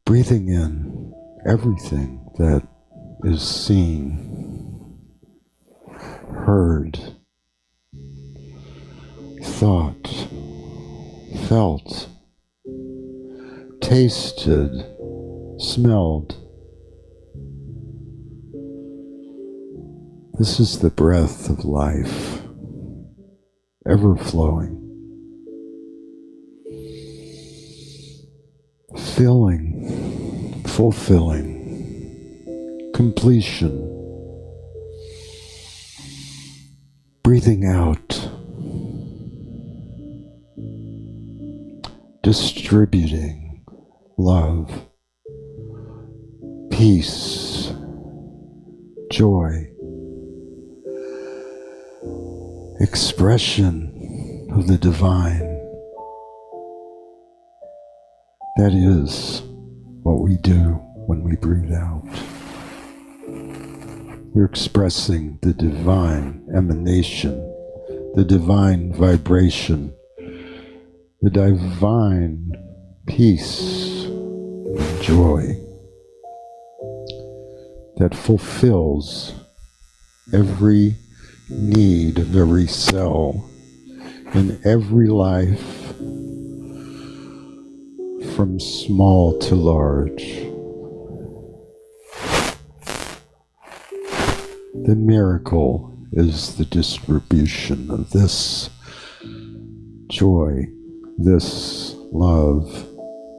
Breathing in everything that is seen, heard, thought, felt, tasted, smelled. This is the breath of life, ever flowing, filling, fulfilling, completion, breathing out, distributing love, peace, joy, expression of the divine. That is what we do when we breathe out. We're expressing the divine emanation, the divine vibration, the divine peace and joy that fulfills every need of every cell in every life, from small to large. The miracle is the distribution of this joy, this love,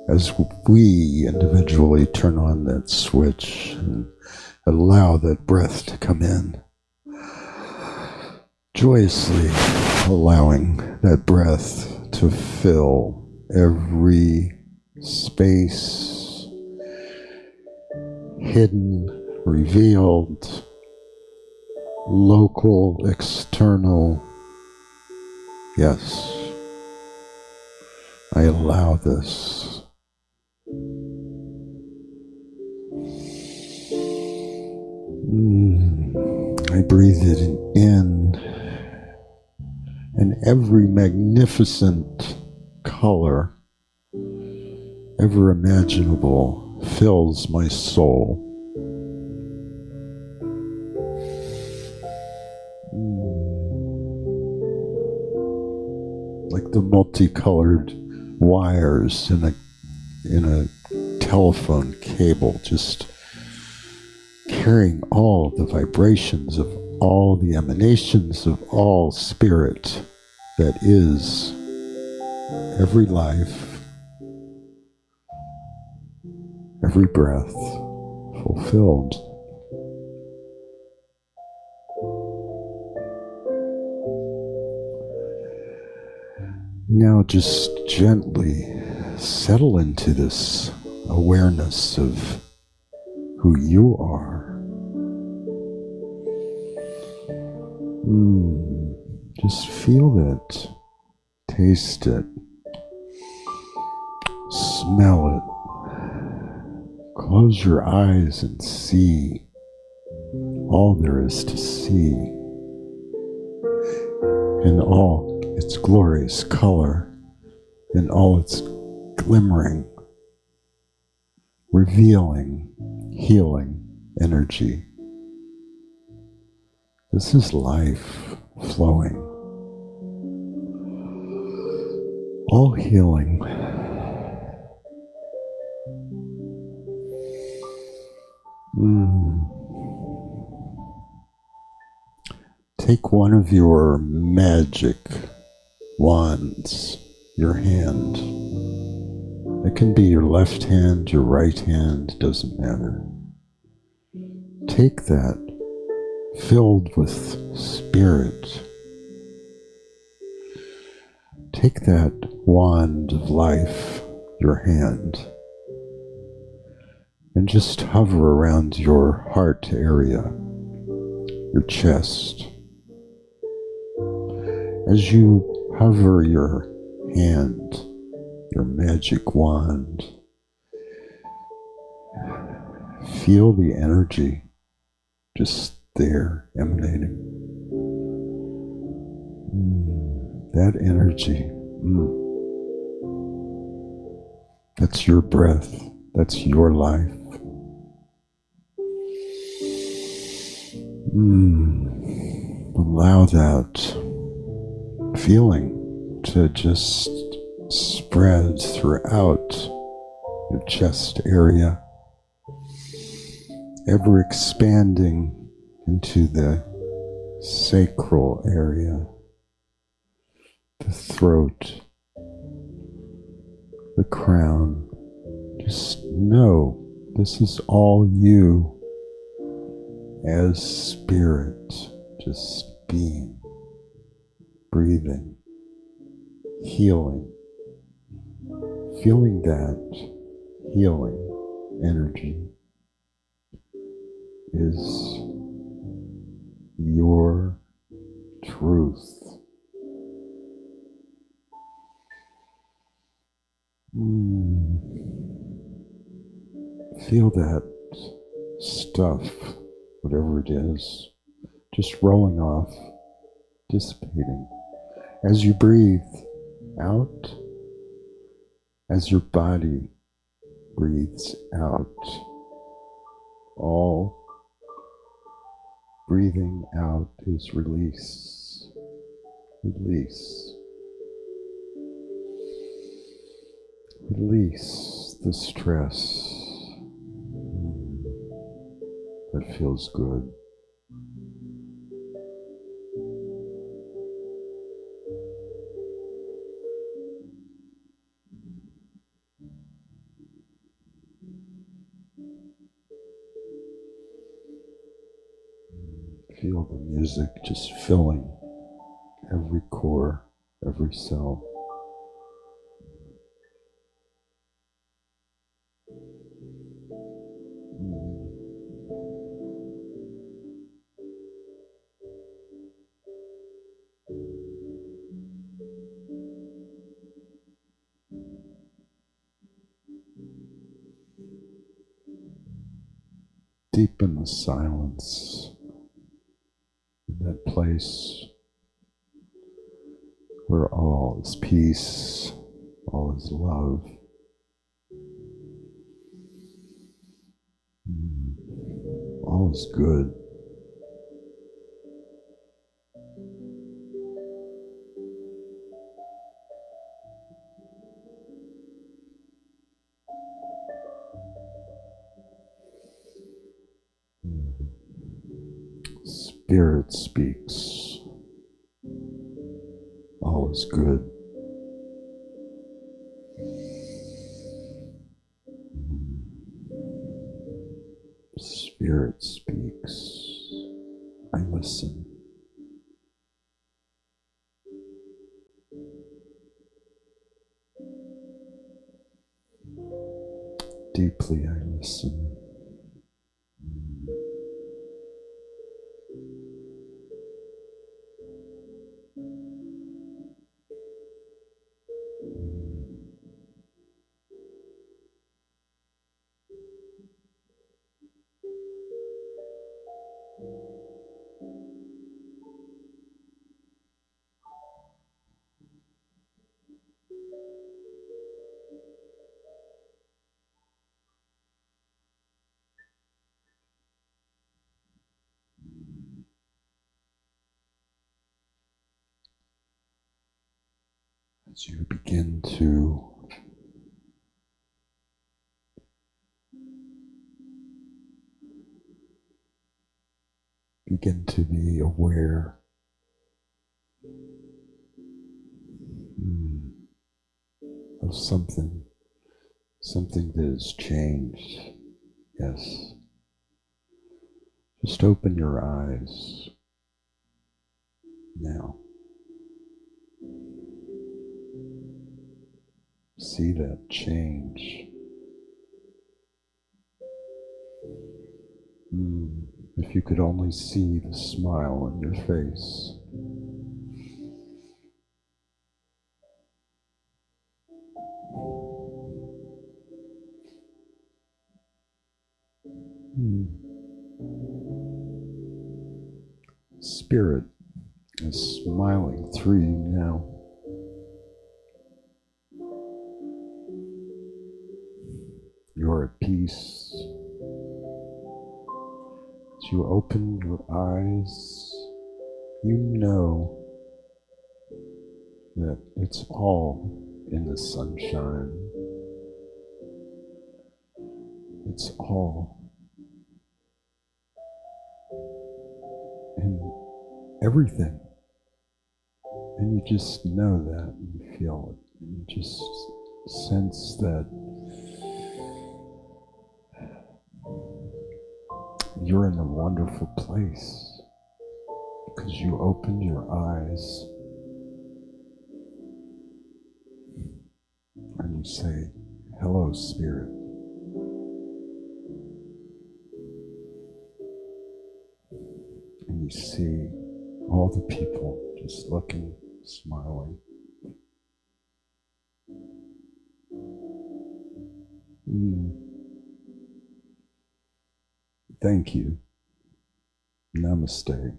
as we individually turn on that switch and allow that breath to come in. Joyously allowing that breath to fill every space, hidden, revealed, local, external. Yes, I allow this. I breathe it in, and every magnificent color ever imaginable fills my soul. Like the multicolored wires in a telephone cable, just carrying all the vibrations of all the emanations of all spirit that is every life, every breath fulfilled. Now just gently settle into this awareness of who you are. Just feel it, taste it, smell it. Close your eyes and see all there is to see in all its glorious color, in all its glimmering, revealing, healing energy. This is life flowing, all healing. Take one of your magic wands, your hand. It can be your left hand, your right hand, doesn't matter. Take that, filled with spirit. Take that wand of life, your hand, and just hover around your heart area, your chest. As you hover your hand, your magic wand, feel the energy just there emanating. That energy, that's your breath, That's your life. Allow that feeling to just spread throughout your chest area, ever expanding into the sacral area, the throat, the crown. Just know this is all you as spirit, just being, breathing, healing, feeling that healing energy is your truth. Feel that stuff, whatever it is, just rolling off, dissipating. As you breathe out, as your body breathes out, all breathing out is release, release, release the stress. That feels good. Feel the music just filling every core, every cell. Deep in the silence, in that place where all is peace, all is love. All is good. Spirit speaks. All is good. Spirit speaks. I listen. Deeply I listen. As you begin to be aware of something that has changed. Yes. Just open your eyes now. See that change. If you could only see the smile on your face. Spirit is smiling through you now. you're at peace. As you open your eyes, you know that it's all in the sunshine. It's all in everything. And you just know that, and you feel it. You just sense that you're in a wonderful place because you opened your eyes and you say, "Hello, Spirit." And you see all the people just looking, smiling. Thank you. Namaste.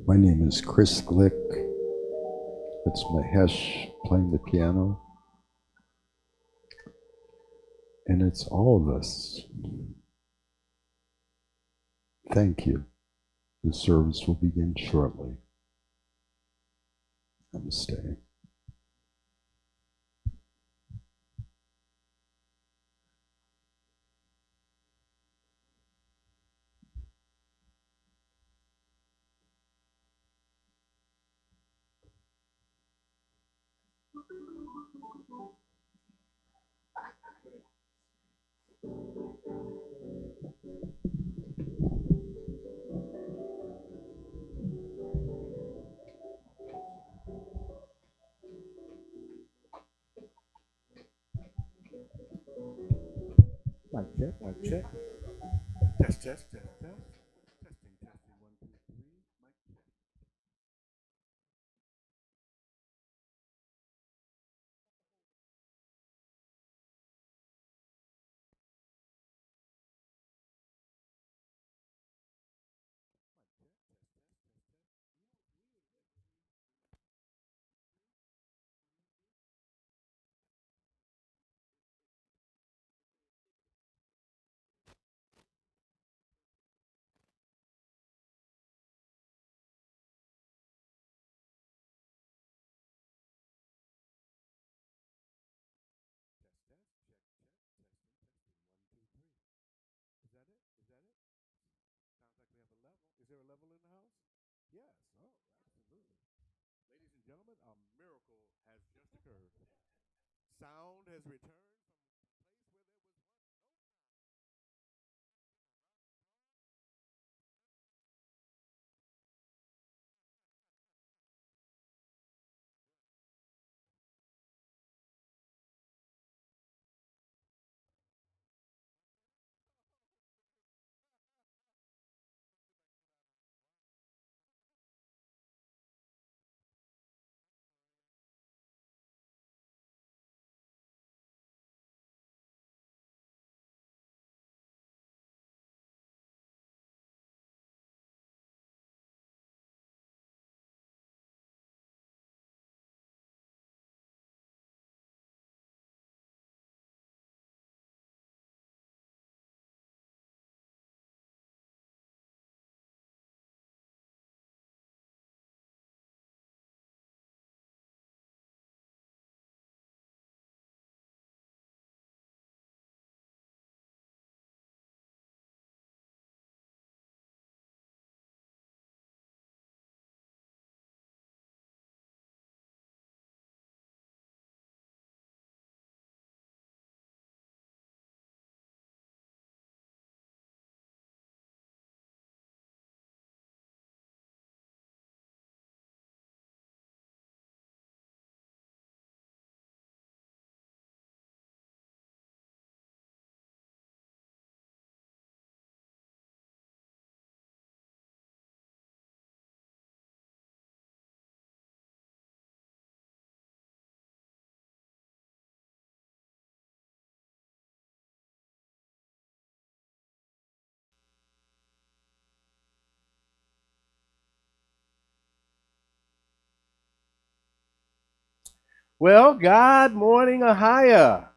My name is Chris Glick. It's Mahesh playing the piano. And it's all of us. Thank you. The service will begin shortly. Namaste. Mic check, mic check. Test, test, test, test. Testing, testing, 1, 2, 3. Mic check. Is that it? Is that it? Sounds like we have a level. Is there a level in the house? Yes. Oh, absolutely. Ladies and gentlemen, a miracle has just occurred. Sound has returned from a place where there was Well, God morning, Ahiah.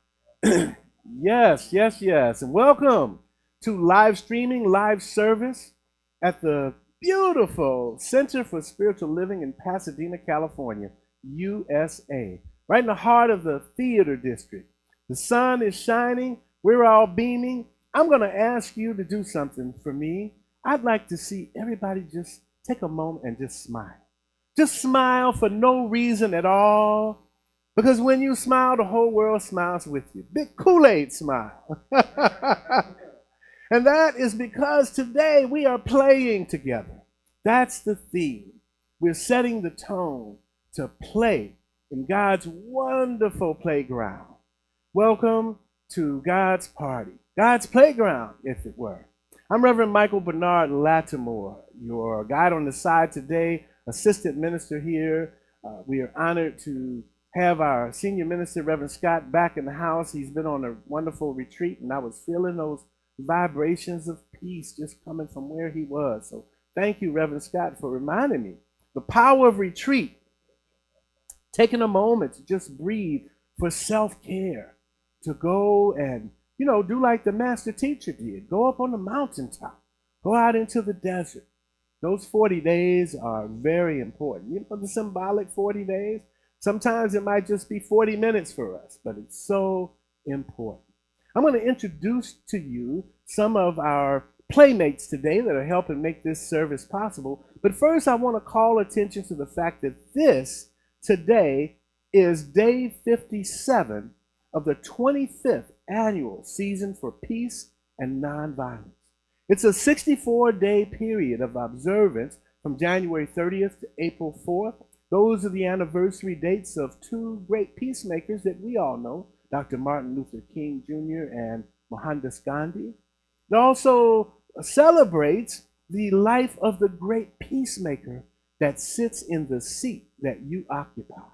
Yes, yes, yes. And welcome to live streaming, live service at the beautiful Center for Spiritual Living in Pasadena, California, USA, right in the heart of the theater district. The sun is shining, we're all beaming. I'm going to ask you to do something for me. I'd like to see everybody just take a moment and just smile. Just smile for no reason at all. Because when you smile, the whole world smiles with you. Big Kool-Aid smile. And that is because today we are playing together. That's the theme. We're setting the tone to play in God's wonderful playground. Welcome to God's party, God's playground, if it were. I'm Reverend Michael Bernard Lattimore, your guide on the side today, assistant minister here. We are honored to have our senior minister, Reverend Scott, back in the house. He's been on a wonderful retreat, and I was feeling those vibrations of peace just coming from where he was. So thank you, Reverend Scott, for reminding me. The power of retreat, taking a moment to just breathe for self-care, to go and, do like the master teacher did. Go up on the mountaintop, go out into the desert. Those 40 days are very important. You know the symbolic 40 days? Sometimes it might just be 40 minutes for us, but it's so important. I'm going to introduce to you some of our playmates today that are helping make this service possible. But first, I want to call attention to the fact that this today is day 57 of the 25th annual Season for Peace and Nonviolence. It's a 64-day period of observance from January 30th to April 4th. Those are the anniversary dates of two great peacemakers that we all know, Dr. Martin Luther King Jr. and Mohandas Gandhi. It also celebrates the life of the great peacemaker that sits in the seat that you occupy.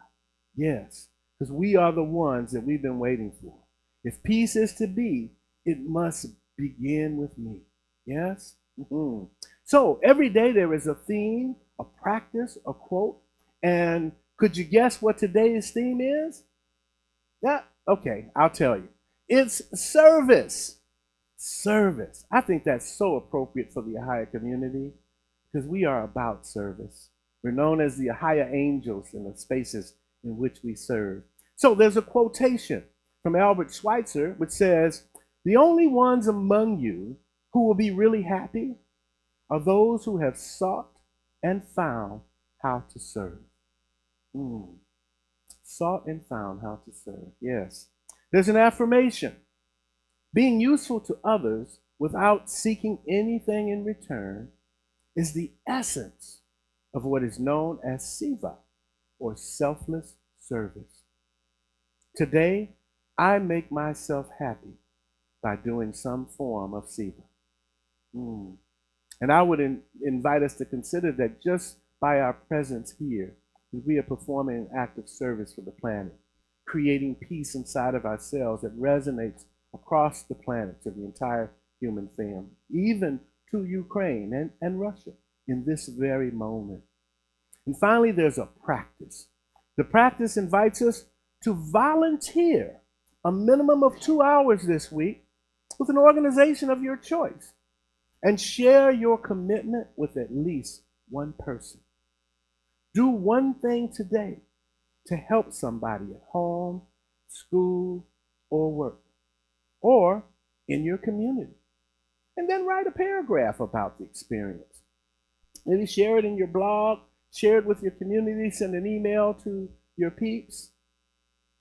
Yes, because we are the ones that we've been waiting for. If peace is to be, it must begin with me. Yes? Mm-hmm. So every day there is a theme, a practice, a quote. And could you guess what today's theme is? Yeah, okay, I'll tell you. It's service. Service. I think that's so appropriate for the Ahiah community because we are about service. We're known as the Ahiah angels in the spaces in which we serve. So there's a quotation from Albert Schweitzer which says, "The only ones among you who will be really happy are those who have sought and found how to serve." Sought and found how to serve. Yes. There's an affirmation. Being useful to others without seeking anything in return is the essence of what is known as seva, or selfless service. Today, I make myself happy by doing some form of seva. And I would invite us to consider that just by our presence here, we are performing an act of service for the planet, creating peace inside of ourselves that resonates across the planet to the entire human family, even to Ukraine and Russia in this very moment. And finally, there's a practice. The practice invites us to volunteer a minimum of 2 hours this week with an organization of your choice and share your commitment with at least one person. Do one thing today to help somebody at home, school, or work, or in your community. And then write a paragraph about the experience. Maybe share it in your blog, share it with your community, send an email to your peeps.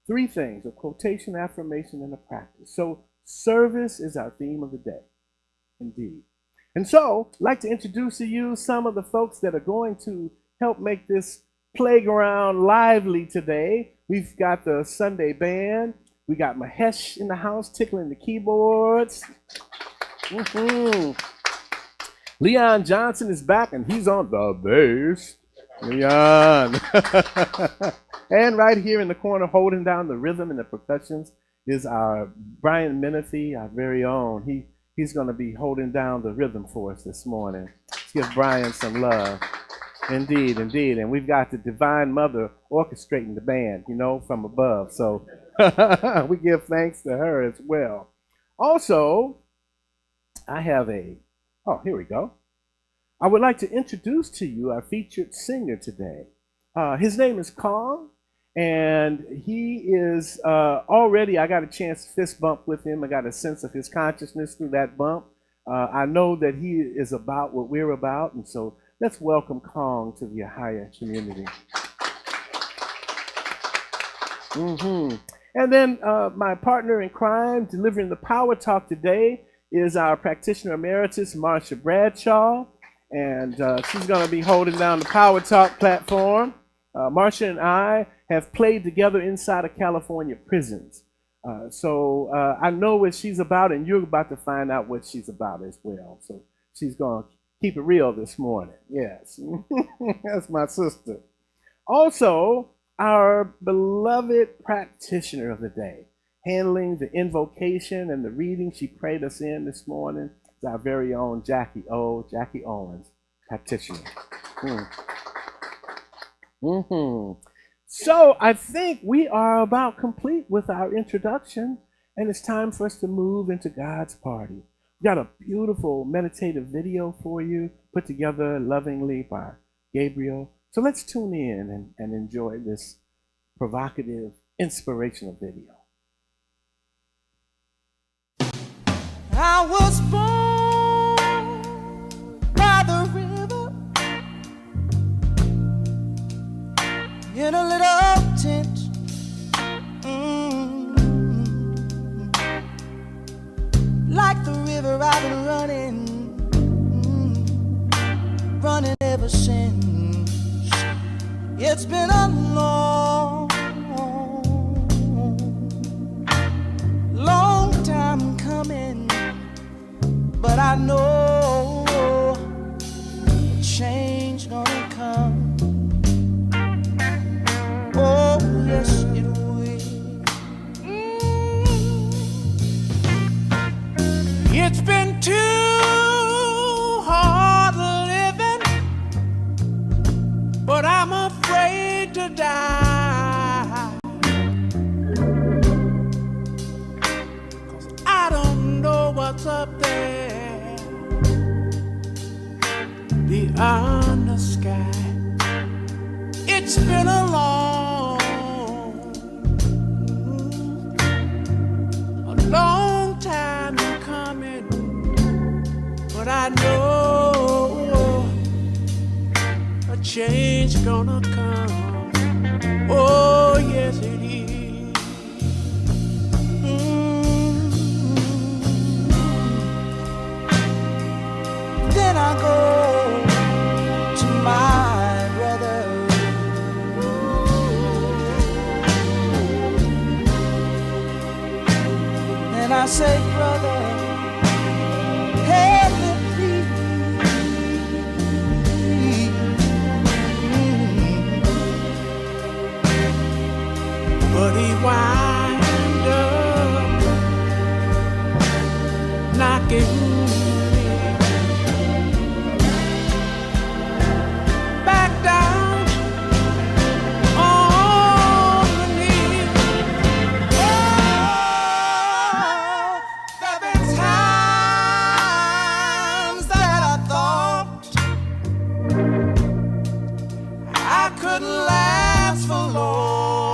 3 things: a quotation, affirmation, and a practice. So service is our theme of the day, indeed. And so I'd like to introduce to you some of the folks that are going to help make this playground lively today. We've got the Sunday band. We got Mahesh in the house tickling the keyboards. Leon Johnson is back and he's on the bass. Leon. And right here in the corner holding down the rhythm and the percussions is our Brian Menifee, our very own. He's going to be holding down the rhythm for us this morning. Let's give Brian some love. Indeed, indeed. And we've got the Divine Mother orchestrating the band, from above. So We give thanks to her as well. Also, I have here we go. I would like to introduce to you our featured singer today. His name is Kong, and he is already, I got a chance to fist bump with him. I got a sense of his consciousness through that bump. I know that he is about what we're about, and so let's welcome Kong to the Ahiah community. And then my partner in crime, delivering the power talk today, is our practitioner emeritus, Marsha Bradshaw. And she's going to be holding down the Power Talk platform. Marsha and I have played together inside of California prisons. So I know what she's about, and you're about to find out what she's about as well. So she's going to keep it real this morning. Yes, that's my sister. Also, our beloved practitioner of the day, handling the invocation and the reading she prayed us in this morning, is our very own Jackie Owens, practitioner. So I think we are about complete with our introduction, and it's time for us to move into God's party. We got a beautiful meditative video for you, put together lovingly by Gabriel. So let's tune in and enjoy this provocative, inspirational video. I was born by the river in a little tent. Like the river I've been running ever since. It's been a long time coming, but I know change gonna come. Oh, yes, it will. It's been too hard living, but I'm afraid to die. 'Cause I don't know what's up there beyond the sky. It's been a long time coming, but I know a change gonna come. Oh, yes, it is. Then I go to my brother. And I say, brother, help me please. But he wind up knocking me back down on the knees. There've been times that I thought I couldn't last for long.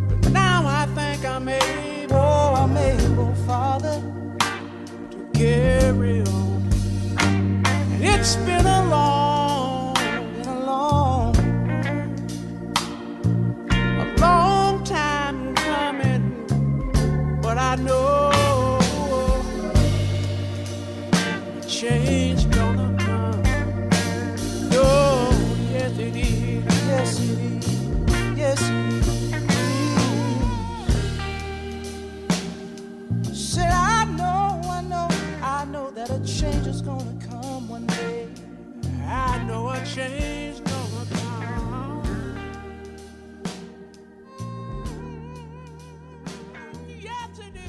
But now I think I'm able, Father, to carry on. And it's been a long time coming, but I know change gonna come. Oh, yes it is. Yes it is. Yes it is. Said I know that a change is gonna come one day. I know a change gonna come. Yes it is.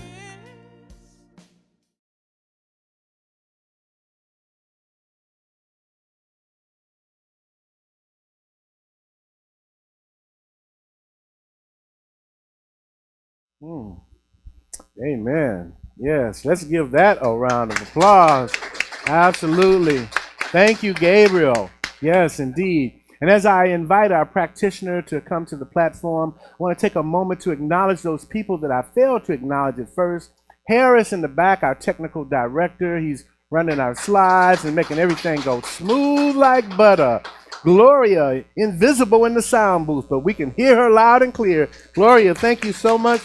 Mm. Amen. Yes, let's give that a round of applause. Absolutely. Thank you, Gabriel. Yes, indeed. And as I invite our practitioner to come to the platform, I want to take a moment to acknowledge those people that I failed to acknowledge at first. Harris in the back, our technical director, he's running our slides and making everything go smooth like butter. Gloria, invisible in the sound booth, but we can hear her loud and clear. Gloria, thank you so much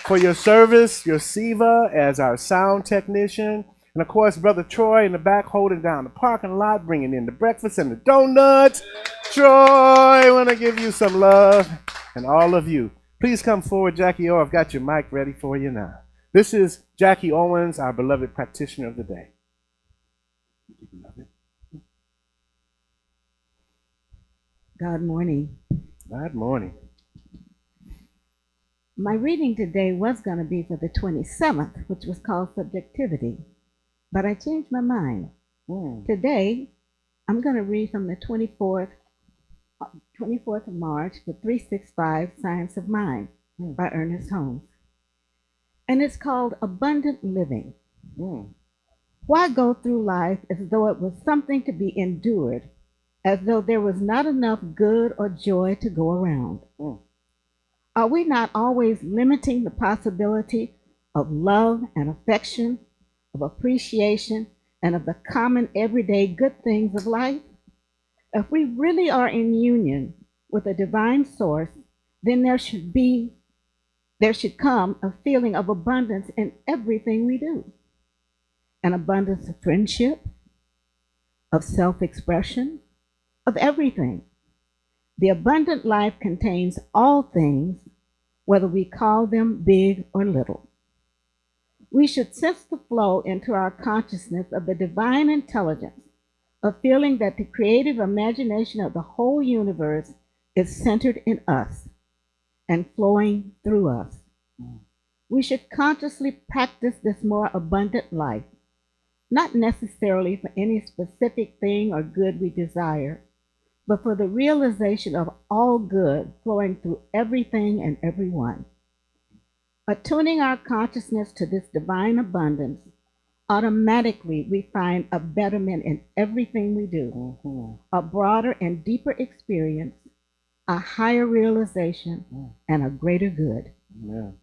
for your service, your Siva as our sound technician. And of course, Brother Troy in the back holding down the parking lot, bringing in the breakfast and the donuts. Troy, I want to give you some love. And all of you, please come forward, Jackie O. I've got your mic ready for you now. This is Jackie Owens, our beloved practitioner of the day. Good morning. Good morning. My reading today was going to be for the 27th, which was called Subjectivity, but I changed my mind. Today, I'm going to read from the 24th of March, the 365 Science of Mind by Ernest Holmes. And it's called Abundant Living. Why go through life as though it was something to be endured, as though there was not enough good or joy to go around? Are we not always limiting the possibility of love and affection, of appreciation, and of the common everyday good things of life? If we really are in union with a divine source, then there should come a feeling of abundance in everything we do. An abundance of friendship, of self-expression, of everything. The abundant life contains all things, whether we call them big or little. We should sense the flow into our consciousness of the divine intelligence, of feeling that the creative imagination of the whole universe is centered in us and flowing through us. We should consciously practice this more abundant life, not necessarily for any specific thing or good we desire, but for the realization of all good flowing through everything and everyone. Attuning our consciousness to this divine abundance, automatically we find a betterment in everything we do, a broader and deeper experience, a higher realization, and a greater good. Amen.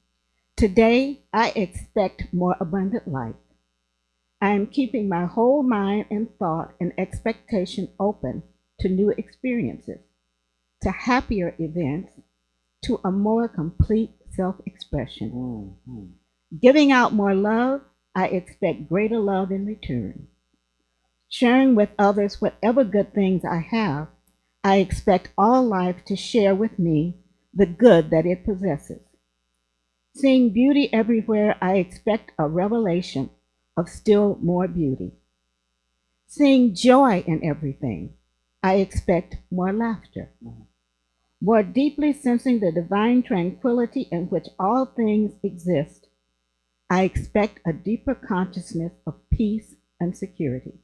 Today, I expect more abundant life. I am keeping my whole mind and thought and expectation open to new experiences, to happier events, to a more complete self-expression. Giving out more love, I expect greater love in return. Sharing with others whatever good things I have, I expect all life to share with me the good that it possesses. Seeing beauty everywhere, I expect a revelation of still more beauty. Seeing joy in everything, I expect more laughter. More deeply sensing the divine tranquility in which all things exist, I expect a deeper consciousness of peace and security.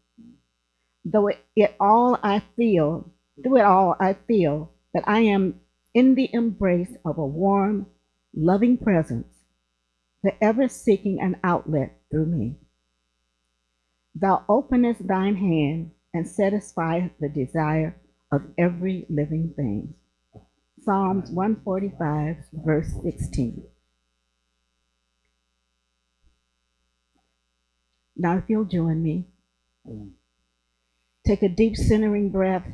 Through it all, I feel that I am in the embrace of a warm, loving presence, forever seeking an outlet through me. Thou openest thine hand and satisfiest the desire of every living thing. Psalms 145, verse 16. Now, if you'll join me, take a deep centering breath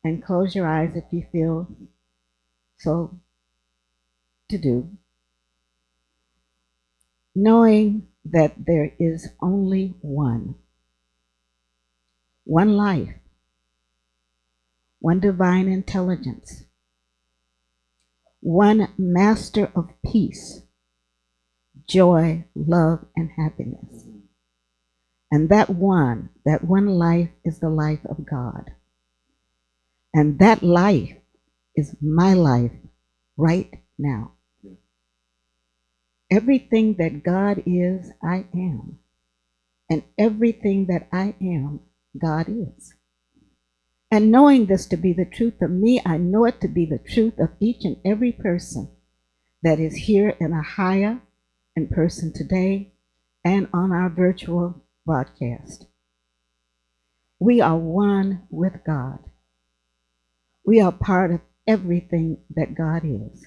and close your eyes if you feel so to do, knowing that there is only one life, one divine intelligence, one master of peace, joy, love, and happiness. And that one life is the life of God. And that life is my life right now. Everything that God is, I am. And everything that I am, God is. And knowing this to be the truth of me, I know it to be the truth of each and every person that is here in Ahiah in person today and on our virtual broadcast. We are one with God. We are part of everything that God is.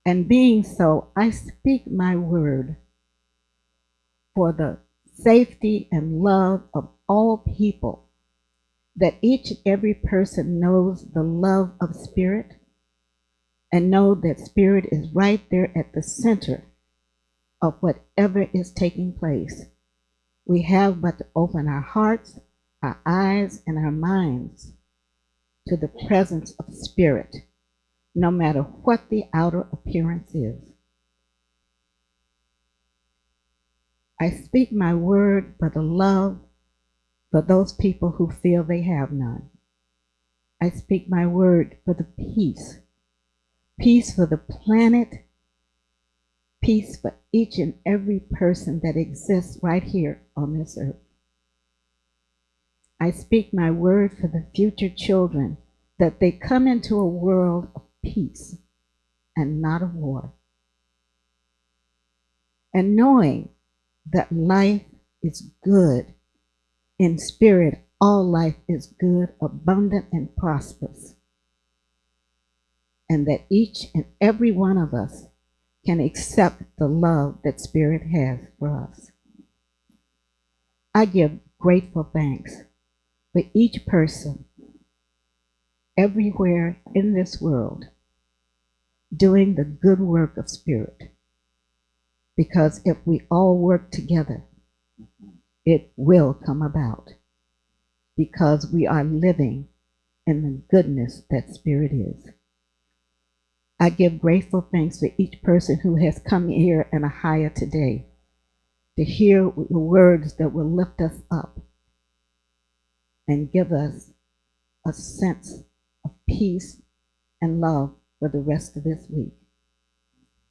And being so, I speak my word for the safety and love of all people, that each and every person knows the love of Spirit and know that Spirit is right there at the center of whatever is taking place. We have but to open our hearts, our eyes, and our minds to the presence of Spirit, no matter what the outer appearance is. I speak my word for the love for those people who feel they have none. I speak my word for the peace. Peace for the planet. Peace for each and every person that exists right here on this earth. I speak my word for the future children, that they come into a world of peace and not of war. And knowing that life is good, in spirit, all life is good, abundant, and prosperous. And that each and every one of us can accept the love that Spirit has for us. I give grateful thanks for each person everywhere in this world doing the good work of Spirit. Because if we all work together, it will come about, because we are living in the goodness that Spirit is. I give grateful thanks for each person who has come here in Ahiah today to hear the words that will lift us up and give us a sense of peace and love for the rest of this week,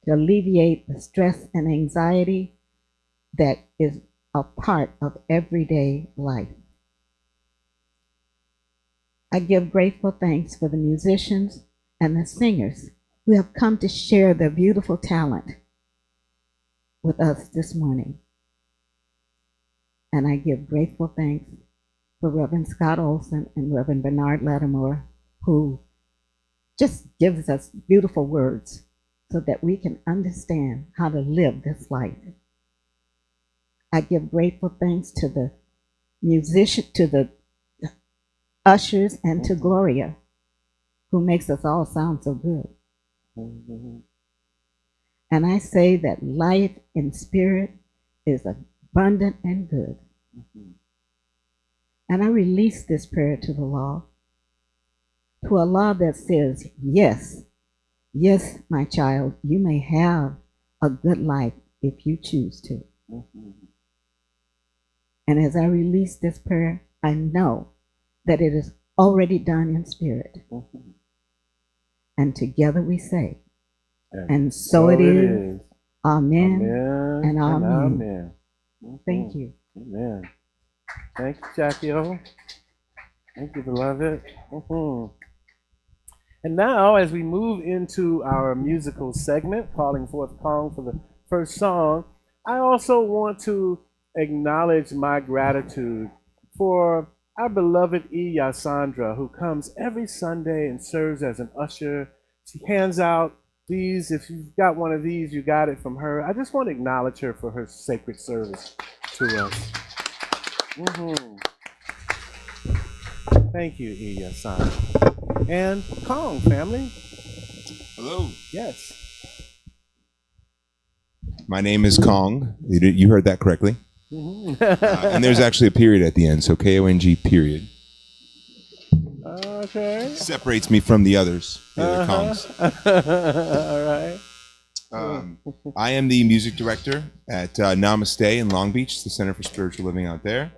to alleviate the stress and anxiety that is a part of everyday life. I give grateful thanks for the musicians and the singers who have come to share their beautiful talent with us this morning. And I give grateful thanks for Reverend Scott Olson and Reverend Bernard Lattimore, who just gives us beautiful words so that we can understand how to live this life. I give grateful thanks to the musician, to the ushers, and to Gloria, who makes us all sound so good. And I say that life in spirit is abundant and good. And I release this prayer to the law, to a law that says, yes, yes, my child, you may have a good life if you choose to. And as I release this prayer, I know that it is already done in spirit. And together we say, and so it is. Amen. Amen. And amen. Amen. Thank you. Amen. Thank you, Jackie O. Thank you, beloved. And now, as we move into our musical segment, calling forth Kong for the first song, I also want to acknowledge my gratitude for our beloved Ahiah Sandra, who comes every Sunday and serves as an usher. She hands out these. If you've got one of these, you got it from her. I just want to acknowledge her for her sacred service to us. Thank you, Ahiah Sandra. And Kong, family. Hello. Yes. My name is Kong. You heard that correctly. And there's actually a period at the end, so K-O-N-G period. Okay. Separates me from the others, the other Kongs. All right. I am the music director at Namaste in Long Beach, the Center for Spiritual Living out there,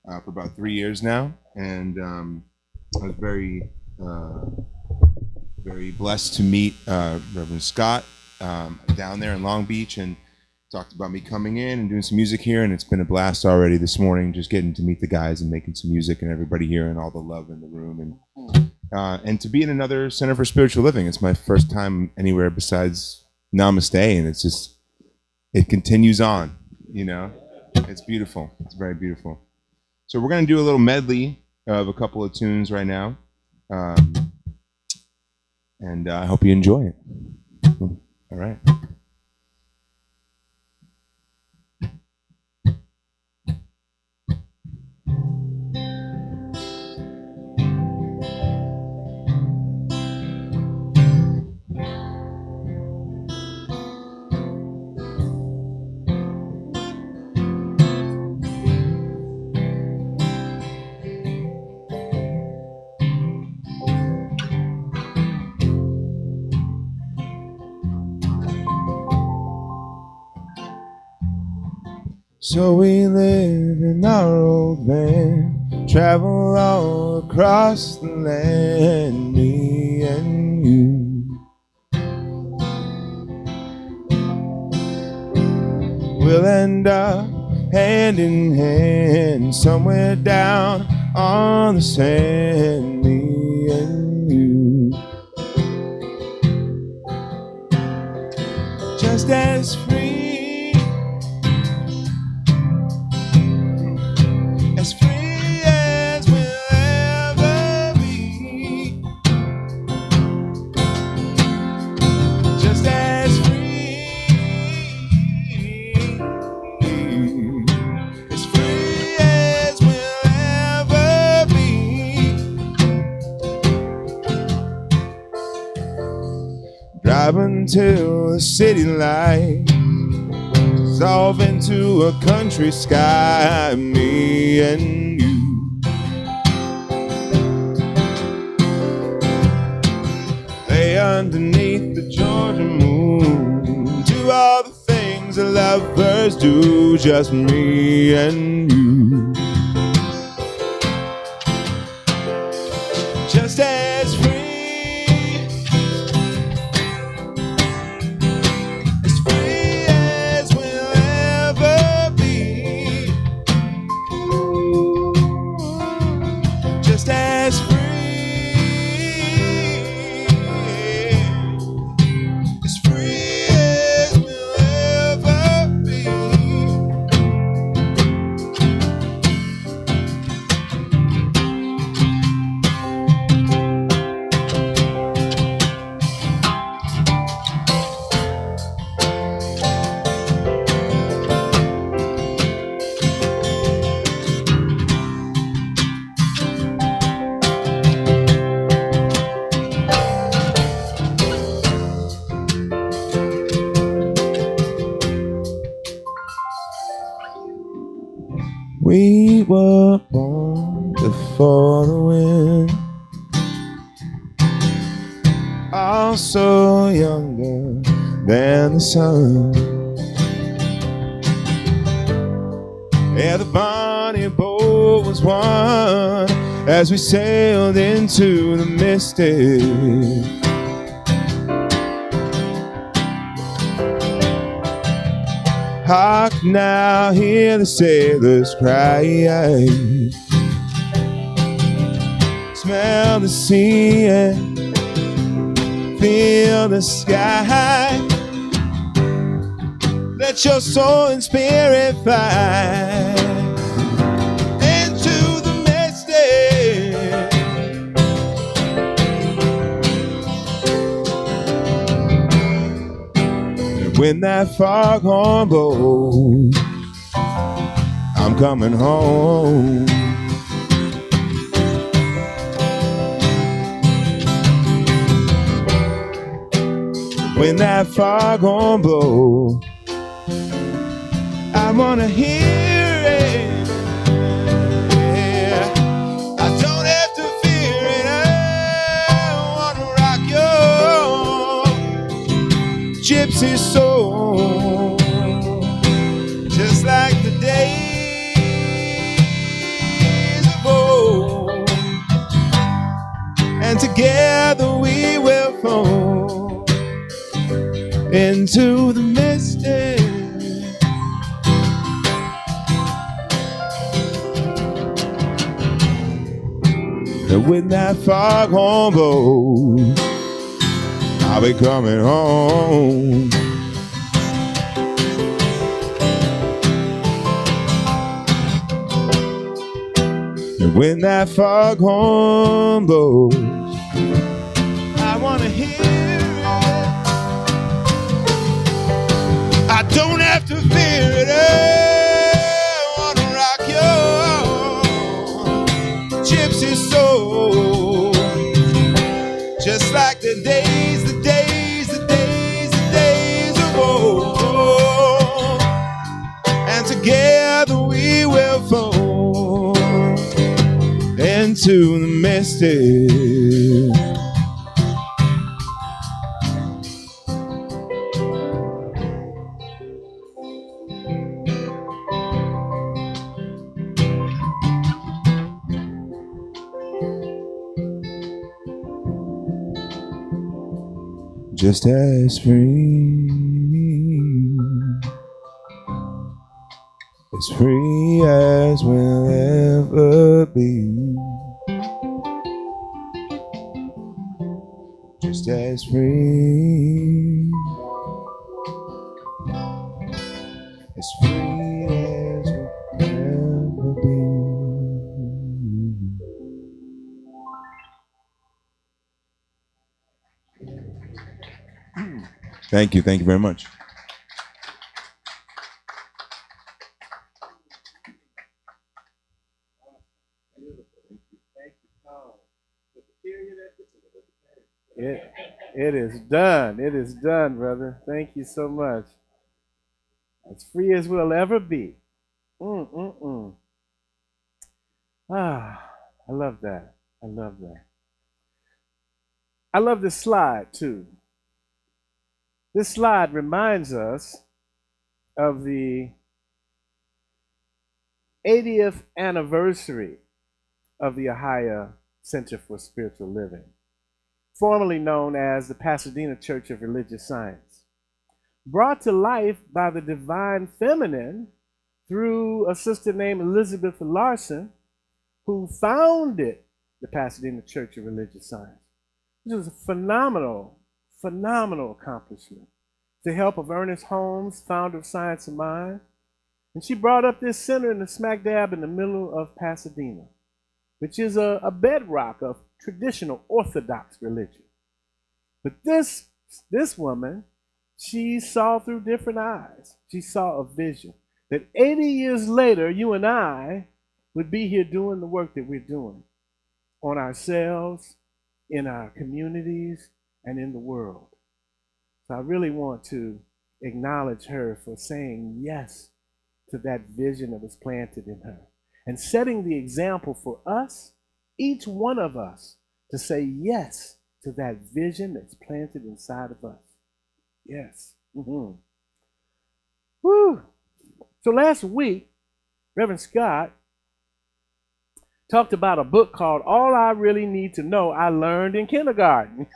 for about 3 years now. And I was very blessed to meet Reverend Scott down there in Long Beach, and talked about me coming in and doing some music here, and it's been a blast already this morning, just getting to meet the guys and making some music and everybody here and all the love in the room. And and to be in another Center for Spiritual Living. It's my first time anywhere besides Namaste, and it continues on, you know. It's beautiful. It's very beautiful. So we're going to do a little medley of a couple of tunes right now, and I hope you enjoy it. All right. So we live in our old van, travel all across the land, me and you. We'll end up hand in hand, somewhere down on the sand, me and you. Just as free, as free as we'll ever be. Just as free, as free as we'll ever be. Driving till the city light dissolve into a country sky, me and you. Lay underneath the Georgia moon, do all the things that lovers do, just me and you. Just as free, as free, as free as we'll ever be. We were born before the wind, also younger than the sun. Yeah, the bonnie boat was one as we sailed into the mystic. Hark now, hear the sailors cry. Smell the sea and feel the sky. Let your soul and spirit fly into the mystic. When that foghorn blows, I'm coming home. When that foghorn blows, I wanna hear it. I don't have to fear it. I wanna rock your gypsy soul, just like the days of old. And together we will fall into the mystic. when that foghorn blows, I'll be coming home. And when that foghorn blows, I want to hear it. I don't have to fear it. I want to rock your gypsy soul. Just like the days of old. And together we will fall into the mystic. Just as free as we'll ever be. Just as free as we'll ever be. Thank you very much. It is done. It is done, brother. Thank you so much. As free as we'll ever be. Ah, I love that. I love that. I love this slide too. This slide reminds us of the 80th anniversary of the Ahiah Center for Spiritual Living, formerly known as the Pasadena Church of Religious Science, brought to life by the divine feminine through a sister named Elizabeth Larson, who founded the Pasadena Church of Religious Science. This was a phenomenal accomplishment. The help of Ernest Holmes, founder of Science of Mind. And she brought up this center in the smack dab in the middle of Pasadena, which is a bedrock of traditional Orthodox religion. But this woman, she saw through different eyes. She saw a vision that 80 years later, you and I would be here doing the work that we're doing on ourselves, in our communities, and in the world. So I really want to acknowledge her for saying yes to that vision that was planted in her and setting the example for us, each one of us, to say yes to that vision that's planted inside of us. Yes. Woo. So last week, Reverend Scott talked about a book called All I Really Need to Know I Learned in Kindergarten.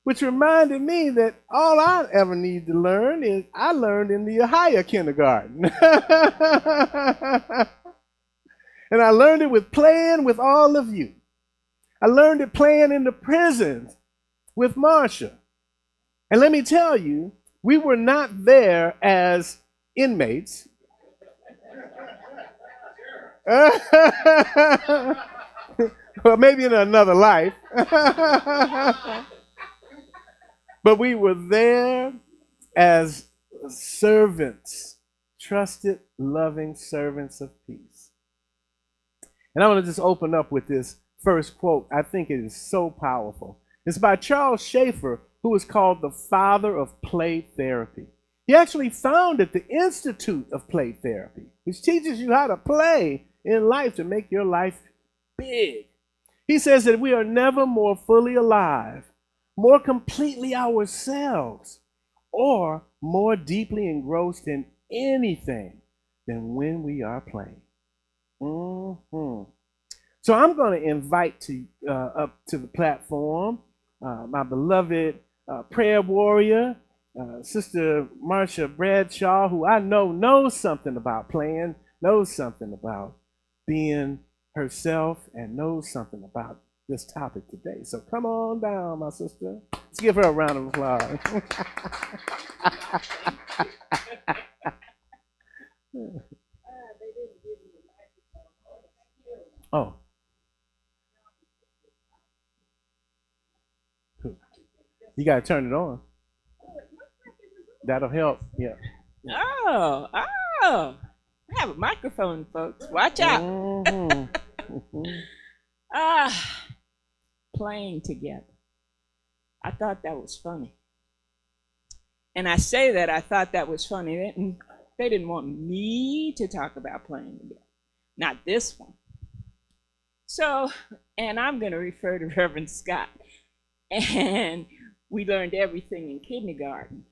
Which reminded me that all I ever need to learn is I learned in the Ahiah kindergarten. And I learned it with playing with all of you. I learned it playing in the prisons with Marsha. And let me tell you, we were not there as inmates. Well, maybe in another life. But we were there as servants, trusted, loving servants of peace. And I want to just open up with this first quote. I think it is so powerful. It's by Charles Schaefer, who is called the father of play therapy. He actually founded the Institute of Play Therapy, which teaches you how to play in life to make your life big. He says that we are never more fully alive, more completely ourselves, or more deeply engrossed in anything than when we are playing. So I'm going to invite up to the platform my beloved prayer warrior, Sister Marsha Bradshaw, who I know knows something about playing, knows something about being herself and knows something about this topic today. So come on down, my sister. Let's give her a round of applause. Oh. You got to turn it on. That'll help. Yeah. Oh, I have a microphone, folks. Watch out. Playing together. I thought that was funny. And I say that I thought that was funny. They didn't want me to talk about playing together. Not this one. So, and I'm going to refer to Reverend Scott. And we learned everything in kindergarten.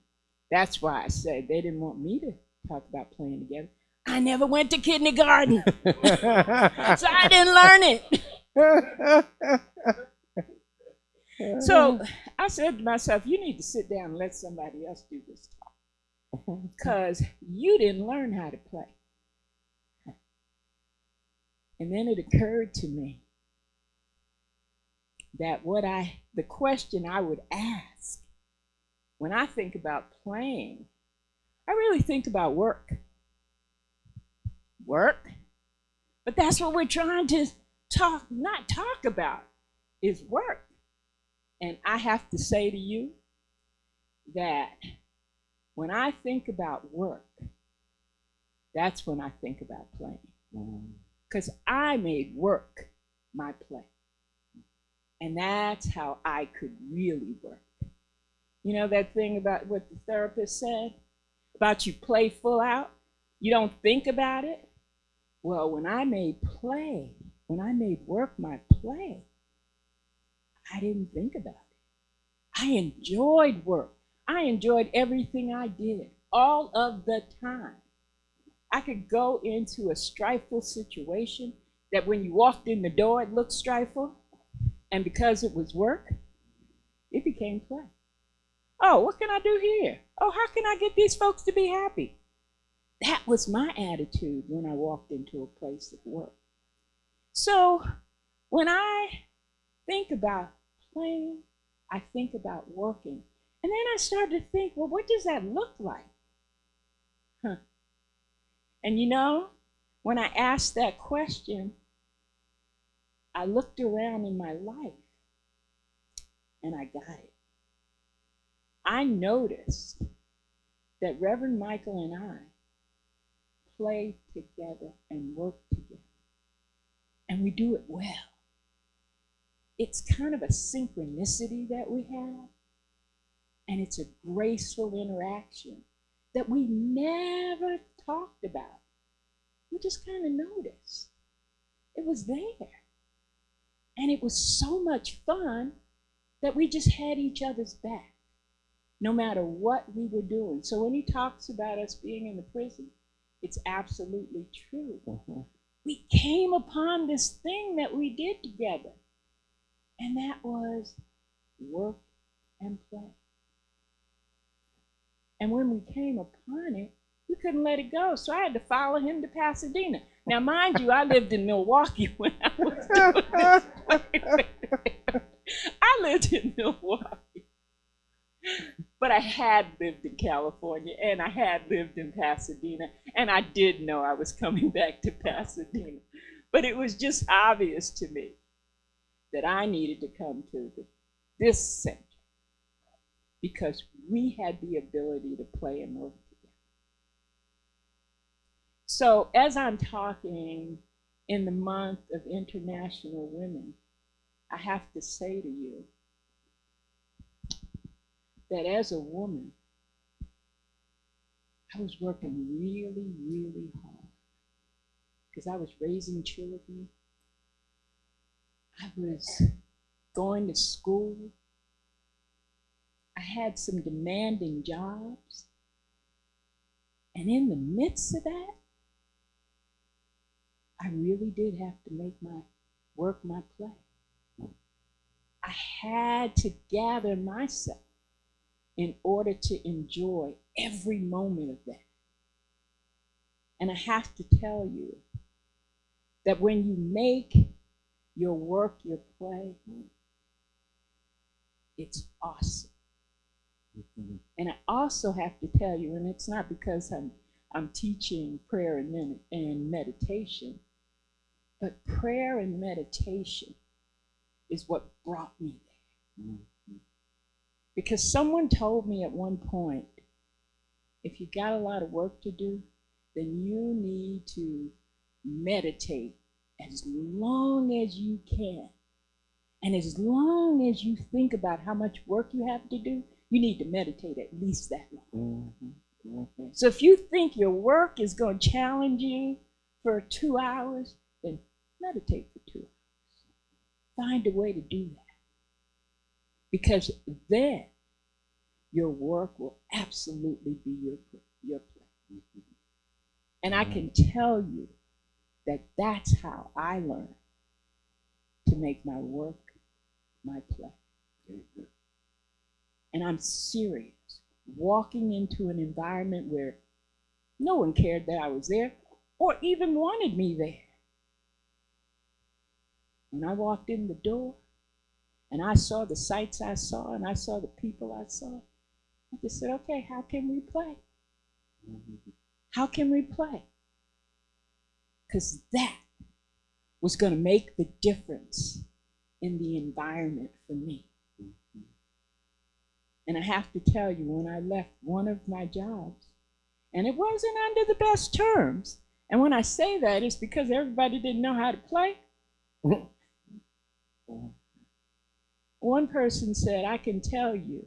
That's why I said they didn't want me to talk about playing together. I never went to kindergarten. So I didn't learn it. So I said to myself, you need to sit down and let somebody else do this talk. Because you didn't learn how to play. And then it occurred to me that the question I would ask when I think about playing, I really think about work. Work? But that's what we're trying to not talk about, is work. And I have to say to you that when I think about work, that's when I think about playing. Because I made work my play. And that's how I could really work. You know that thing about what the therapist said? About you play full out? You don't think about it? Well, when I made work my play, I didn't think about it. I enjoyed work. I enjoyed everything I did, all of the time. I could go into a strifeful situation that when you walked in the door, it looked strifeful. And because it was work, it became play. Oh, what can I do here? Oh, how can I get these folks to be happy? That was my attitude when I walked into a place of work. So when I think about playing, I think about working. And then I started to think, well, what does that look like? And you know, when I asked that question, I looked around in my life and I got it. I noticed that Reverend Michael and I play together and work together. And we do it well. It's kind of a synchronicity that we have. And it's a graceful interaction that we never talked about. We just kind of noticed. It was there. And it was so much fun that we just had each other's back, no matter what we were doing. So when he talks about us being in the prison, it's absolutely true. We came upon this thing that we did together, and that was work and play. And when we came upon it, we couldn't let it go. So I had to follow him to Pasadena. Now, mind you, I lived in Milwaukee when I was doing this. I lived in Milwaukee. But I had lived in California, and I had lived in Pasadena, and I did know I was coming back to Pasadena. But it was just obvious to me that I needed to come to this center because we had the ability to play and work together. So as I'm talking in the month of International Women, I have to say to you that as a woman, I was working really, really hard because I was raising children. I was going to school. I had some demanding jobs. And in the midst of that, I really did have to make my work my play. I had to gather myself in order to enjoy every moment of that. And I have to tell you that when you make your work your play, it's awesome. And I also have to tell you, and it's not because I'm teaching prayer and meditation, but prayer and meditation is what brought me there. Because someone told me at one point, if you got a lot of work to do, then you need to meditate as long as you can. And as long as you think about how much work you have to do, you need to meditate at least that long. So if you think your work is going to challenge you for 2 hours, then meditate for 2 hours. Find a way to do that. Because then your work will absolutely be your play. And I can tell you that that's how I learned to make my work my play. And I'm serious. Walking into an environment where no one cared that I was there or even wanted me there. When I walked in the door and I saw the sights I saw and I saw the people I saw, I just said, okay, how can we play? How can we play? Because that was going to make the difference in the environment for me. And I have to tell you, when I left one of my jobs, and it wasn't under the best terms, and when I say that, it's because everybody didn't know how to play. One person said, I can tell you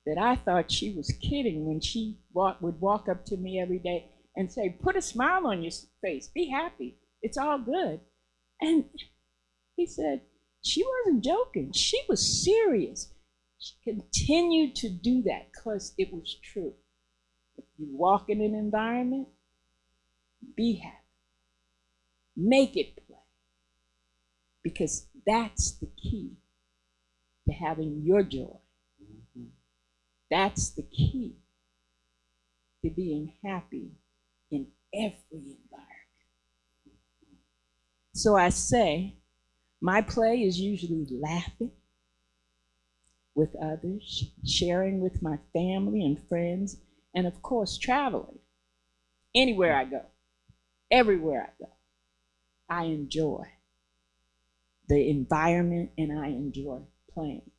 that I thought she was kidding when she would walk up to me every day and say, put a smile on your face, be happy, it's all good. And he said, she wasn't joking, she was serious. She continued to do that because it was true. If you walk in an environment, be happy. Make it play. Because that's the key to having your joy. That's the key to being happy in every environment. So I say, my play is usually laughing with others, sharing with my family and friends, and of course, traveling. Anywhere I go, everywhere I go, I enjoy the environment and I enjoy playing.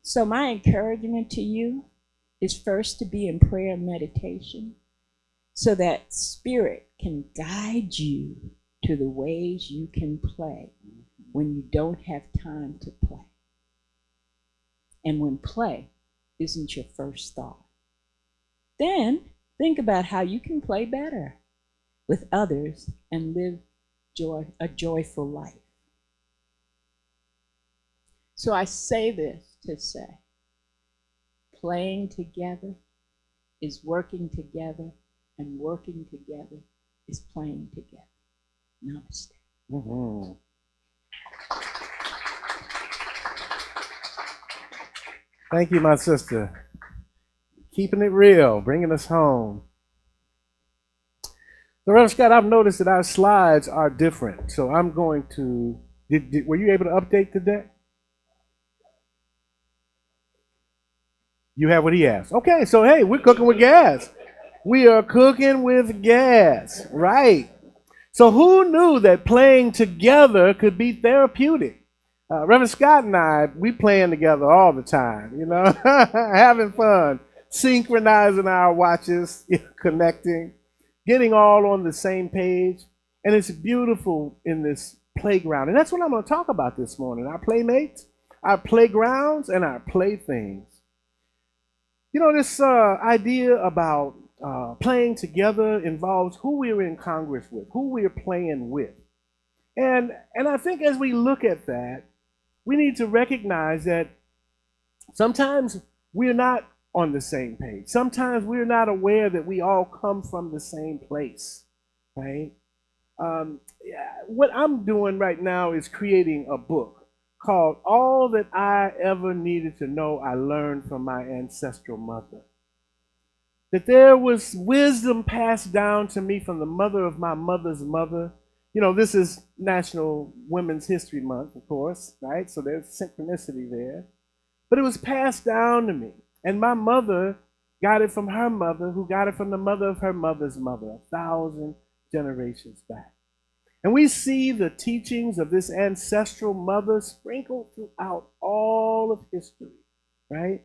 So my encouragement to you is first to be in prayer and meditation so that Spirit can guide you to the ways you can play when you don't have time to play. And when play isn't your first thought. Then think about how you can play better with others and live a joyful life. So I say this to say, playing together is working together, and working together is playing together. Namaste. Mm-hmm. Thank you, my sister. Keeping it real, bringing us home. So, Reverend Scott, I've noticed that our slides are different. So I'm going to, were you able to update today? You have what he asked. Okay, so hey, we're cooking with gas. We are cooking with gas, right? So who knew that playing together could be therapeutic? Reverend Scott and I, we playing together all the time, you know, having fun, synchronizing our watches, connecting, getting all on the same page. And it's beautiful in this playground. And that's what I'm going to talk about this morning. Our playmates, our playgrounds, and our playthings. You know, this idea about playing together involves who we're in Congress with, who we're playing with. And I think as we look at that, we need to recognize that sometimes we're not on the same page. Sometimes we're not aware that we all come from the same place, right? What I'm doing right now is creating a book called All That I Ever Needed to Know I Learned from My Ancestral Mother. That there was wisdom passed down to me from the mother of my mother's mother this is National Women's History Month, of course, right? So there's synchronicity there. But it was passed down to me. And my mother got it from her mother, who got it from the mother of her mother's mother, 1,000 generations back. And we see the teachings of this ancestral mother sprinkled throughout all of history, right?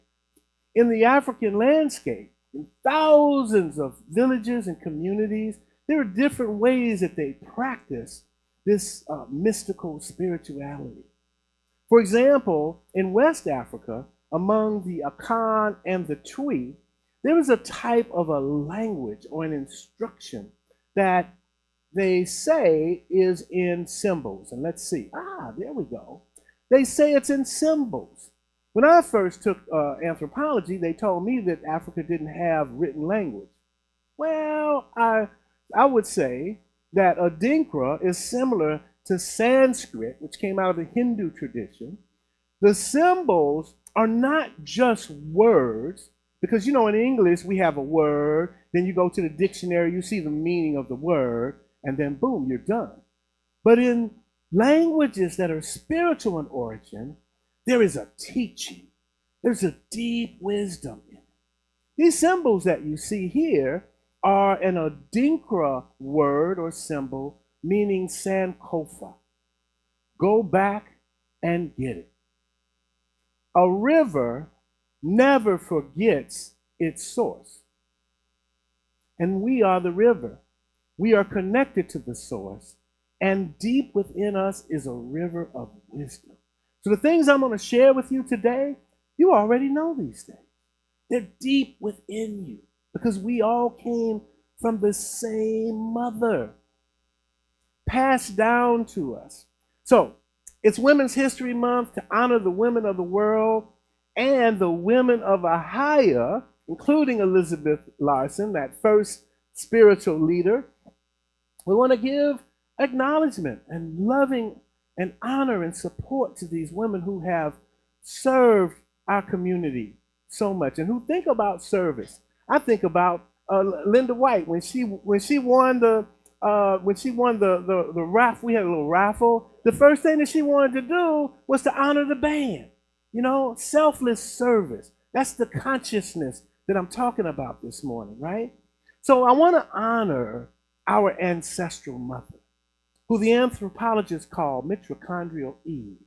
In the African landscape, in thousands of villages and communities, there are different ways that they practice this mystical spirituality. For example, in West Africa, among the Akan and the Twi, there is a type of a language or an instruction that they say is in symbols. And let's see. There we go. They say it's in symbols. When I first took anthropology, they told me that Africa didn't have written language. Well, I would say that Adinkra is similar to Sanskrit, which came out of the Hindu tradition. The symbols are not just words, because in English we have a word, then you go to the dictionary, you see the meaning of the word, and then boom, you're done. But in languages that are spiritual in origin, there is a teaching. There's a deep wisdom in it. These symbols that you see here are an Adinkra word or symbol meaning Sankofa. Go back and get it. A river never forgets its source. And we are the river. We are connected to the source. And deep within us is a river of wisdom. So the things I'm going to share with you today, you already know these things. They're deep within you because we all came from the same mother, passed down to us. So it's Women's History Month to honor the women of the world and the women of Ahiah, including Elizabeth Larson, that first spiritual leader. We want to give acknowledgement and loving and honor and support to these women who have served our community so much and who think about service. I think about Linda White when she won the raffle. We had a little raffle. The first thing that she wanted to do was to honor the band. Selfless service. That's the consciousness that I'm talking about this morning, right? So I want to honor our ancestral mother, who the anthropologists call mitochondrial Eve.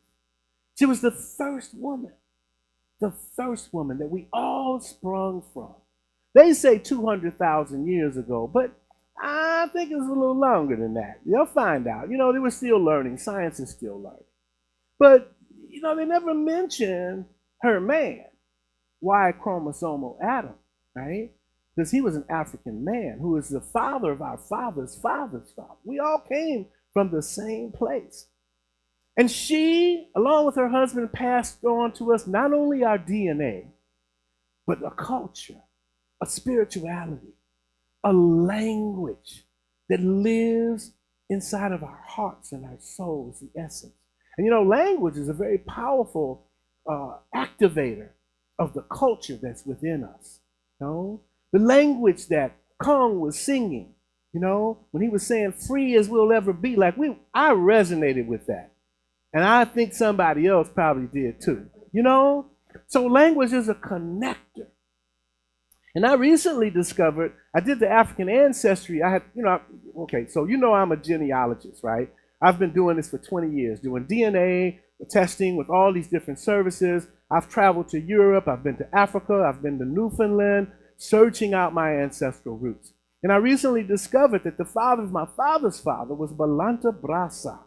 She was the first woman that we all sprung from. They say 200,000 years ago, but I think it was a little longer than that. You'll find out. They were still learning. Science is still learning. But, they never mentioned her man, Y chromosomal Adam, right? Because he was an African man who is the father of our father's father's father. We all came from the same place. And she, along with her husband, passed on to us not only our DNA, but a culture, a spirituality, a language that lives inside of our hearts and our souls, the essence. And language is a very powerful activator of the culture that's within us. The language that Kong was singing, when he was saying free as we'll ever be, I resonated with that. And I think somebody else probably did too. So language is a connector. And I recently discovered, I did the African ancestry. I'm a genealogist, right? I've been doing this for 20 years, doing DNA testing with all these different services. I've traveled to Europe. I've been to Africa. I've been to Newfoundland, searching out my ancestral roots. And I recently discovered that the father of my father's father was Balanta Brasa.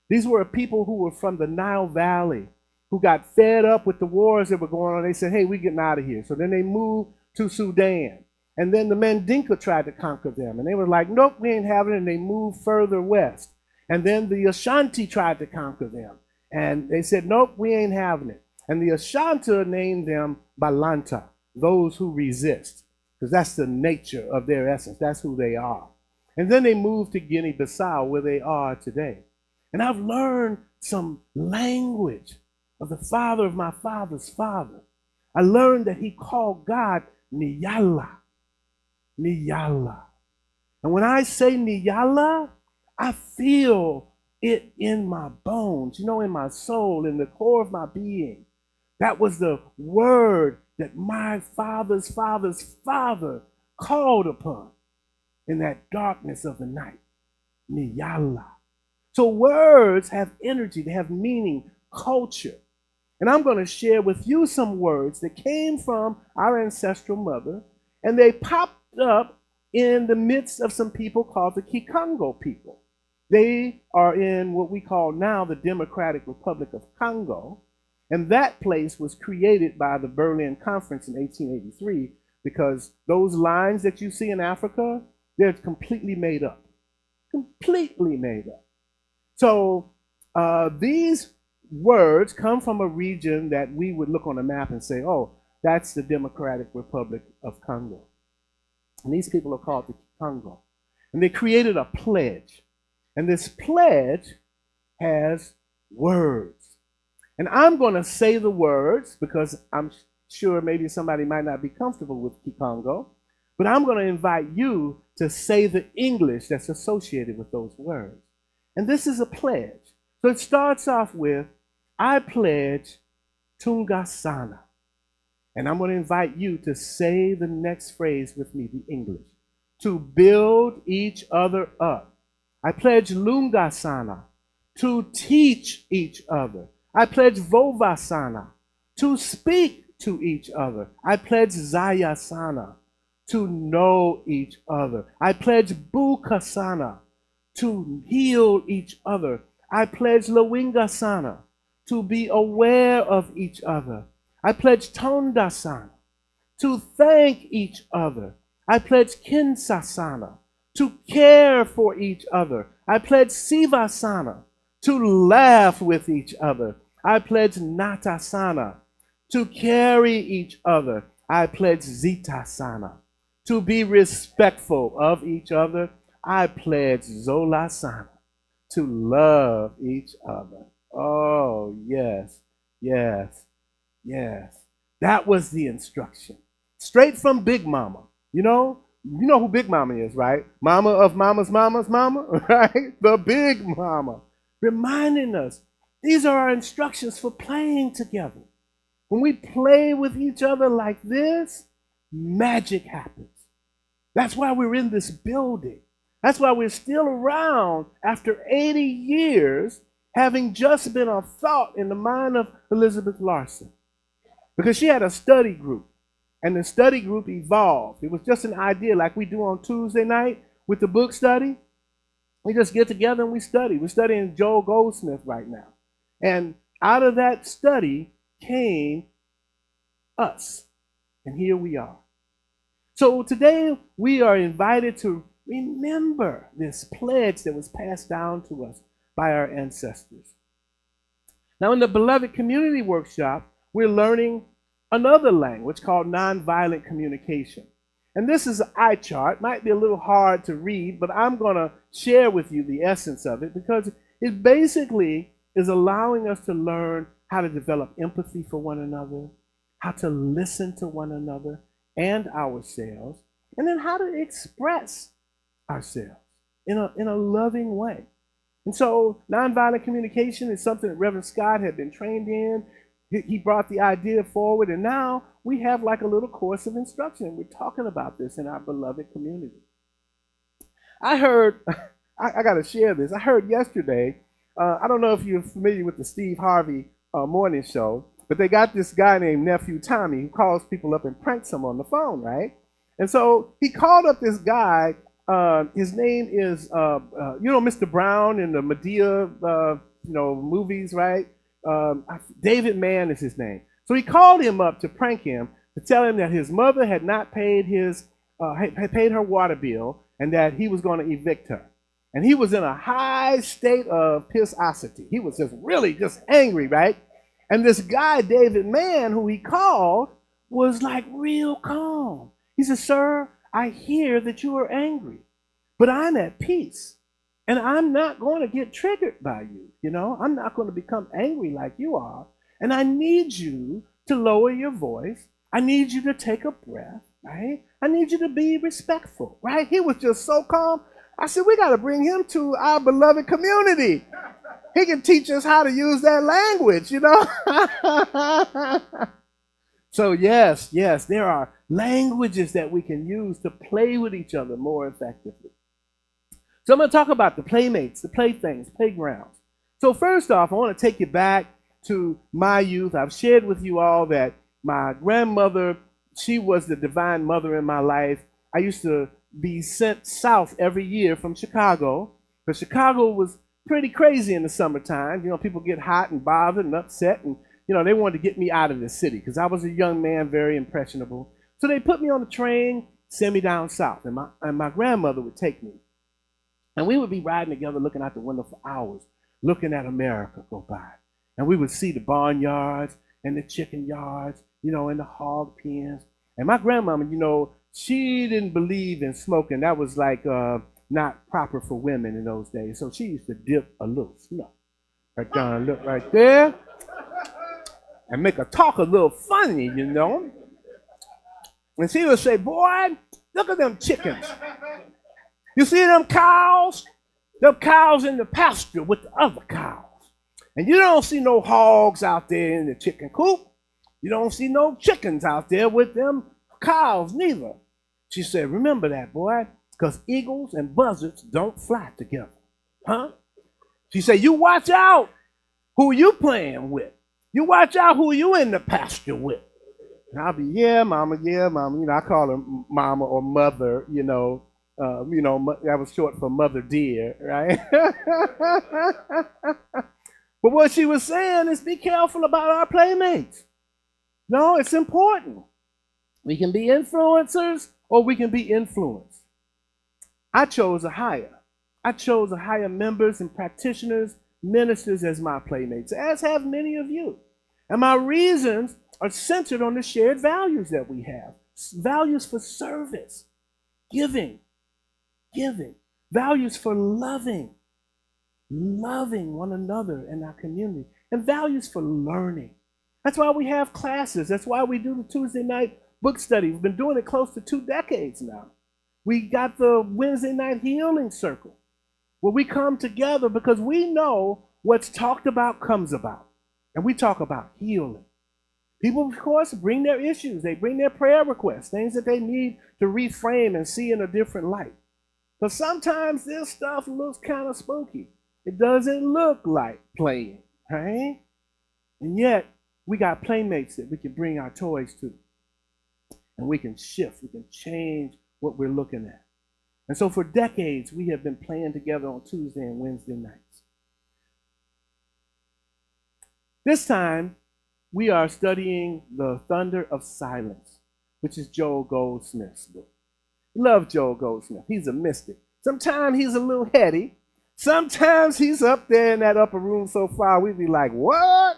These were people who were from the Nile Valley, who got fed up with the wars that were going on. They said, hey, we're getting out of here. So then they moved to Sudan. And then the Mandinka tried to conquer them. And they were like, nope, we ain't having it. And they moved further west. And then the Ashanti tried to conquer them. And they said, nope, we ain't having it. And the Ashanti named them Balanta, those who resist, because that's the nature of their essence. That's who they are. And then they moved to Guinea-Bissau, where they are today. And I've learned some language of the father of my father's father. I learned that he called God Niyala. Niyala. And when I say Niyala, I feel it in my bones, in my soul, in the core of my being. That was the word that my father's father's father called upon in that darkness of the night. Niyala. So words have energy, they have meaning, culture. And I'm going to share with you some words that came from our ancestral mother, and they popped up in the midst of some people called the Kikongo people. They are in what we call now the Democratic Republic of Congo, and that place was created by the Berlin Conference in 1883 because those lines that you see in Africa, they're completely made up. Completely made up. So these words come from a region that we would look on a map and say, oh, that's the Democratic Republic of Congo. And these people are called the Congo. And they created a pledge. And this pledge has words. And I'm going to say the words because I'm sure maybe somebody might not be comfortable with Kikongo, but I'm going to invite you to say the English that's associated with those words. And this is a pledge. So it starts off with, I pledge Tungasana. And I'm going to invite you to say the next phrase with me, the English. To build each other up. I pledge Lungasana. To teach each other. I pledge Vovasana. To speak to each other. I pledge Zayasana. To know each other. I pledge Bukasana. To heal each other. I pledge Lawingasana. To be aware of each other. I pledge Tondasana. To thank each other. I pledge Kinsasana. To care for each other. I pledge Sivasana. To laugh with each other. I pledge Natasana. To carry each other. I pledge Zitasana. To be respectful of each other. I pledge Zolasana. To love each other. Oh, yes, yes, yes. That was the instruction. Straight from Big Mama. You know who Big Mama is, right? Mama of mama's mama's mama, right? The Big Mama. Reminding us, these are our instructions for playing together. When we play with each other like this, magic happens. That's why we're in this building. That's why we're still around after 80 years, having just been a thought in the mind of Elizabeth Larson. Because she had a study group, and the study group evolved. It was just an idea like we do on Tuesday night with the book study. We just get together and we study. We're studying Joel Goldsmith right now. And out of that study came us. And here we are. So today we are invited to remember this pledge that was passed down to us by our ancestors. Now, in the Beloved Community Workshop, we're learning another language called nonviolent communication. And this is an eye chart. Might be a little hard to read, but I'm going to share with you the essence of it because it basically is allowing us to learn how to develop empathy for one another, how to listen to one another and ourselves, and then how to express ourselves in a loving way. And so nonviolent communication is something that Reverend Scott had been trained in. He brought the idea forward, and now we have like a little course of instruction. We're talking about this in our beloved community. I heard, I got to share this. I heard yesterday, I don't know if you're familiar with the Steve Harvey morning show, but they got this guy named Nephew Tommy who calls people up and pranks them on the phone, right? And so he called up this guy. His name is, Mr. Brown in the Medea, movies, right? David Mann is his name. So he called him up to prank him to tell him that his mother had not paid had paid her water bill and that he was going to evict her. And he was in a high state of pissosity. He was just angry, right? And this guy, David Mann, who he called, was like real calm. He said, "Sir, I hear that you are angry, but I'm at peace. And I'm not going to get triggered by you. I'm not going to become angry like you are. And I need you to lower your voice. I need you to take a breath, right? I need you to be respectful, right?" He was just so calm. I said, we got to bring him to our beloved community. He can teach us how to use that language, you know. So yes, there are languages that we can use to play with each other more effectively. So I'm going to talk about the playmates, the playthings, playgrounds. So first off, I want to take you back to my youth. I've shared with you all that my grandmother, she was the divine mother in my life. I used to be sent south every year from Chicago, because Chicago was pretty crazy in the summertime. You know, people get hot and bothered and upset, and you know, they wanted to get me out of the city because I was a young man, very impressionable. So they put me on the train, send me down south, and my grandmother would take me. And we would be riding together, looking out the window for hours, looking at America go by. And we would see the barnyards and the chicken yards, you know, and the hog pens. And my grandmama, you know, she didn't believe in smoking. That was like not proper for women in those days. So she used to dip a little snuff. Right down, look right there. And make her talk a little funny, you know. And she would say, boy, look at them chickens. You see them cows? Them cows in the pasture with the other cows. And you don't see no hogs out there in the chicken coop. You don't see no chickens out there with them cows neither. She said, remember that, boy, because eagles and buzzards don't fly together. Huh? She said, you watch out who you playing with. You watch out who you in the pasture with. And I'll be, yeah, mama. You know, I call her mama or mother, you know, that was short for mother dear, right? But what she was saying is be careful about our playmates. No, it's important. We can be influencers or we can be influenced. I chose Ahiah. I chose Ahiah members and practitioners, ministers as my playmates, as have many of you. And my reasons are centered on the shared values that we have. Values for service, giving, values for loving one another in our community, and values for learning. That's why we have classes. That's why we do the Tuesday night book study. We've been doing it close to 2 decades now. We got the Wednesday night healing circle, where we come together because we know what's talked about comes about. And we talk about healing. People, of course, bring their issues. They bring their prayer requests, things that they need to reframe and see in a different light. But sometimes this stuff looks kind of spooky. It doesn't look like playing, right? And yet, we got playmates that we can bring our toys to. And we can shift, we can change what we're looking at. And so for decades, we have been playing together on Tuesday and Wednesday nights. This time, we are studying The Thunder of Silence, which is Joel Goldsmith's book. Love Joel Goldsmith. He's a mystic. Sometimes he's a little heady. Sometimes he's up there in that upper room so far, we'd be like, what?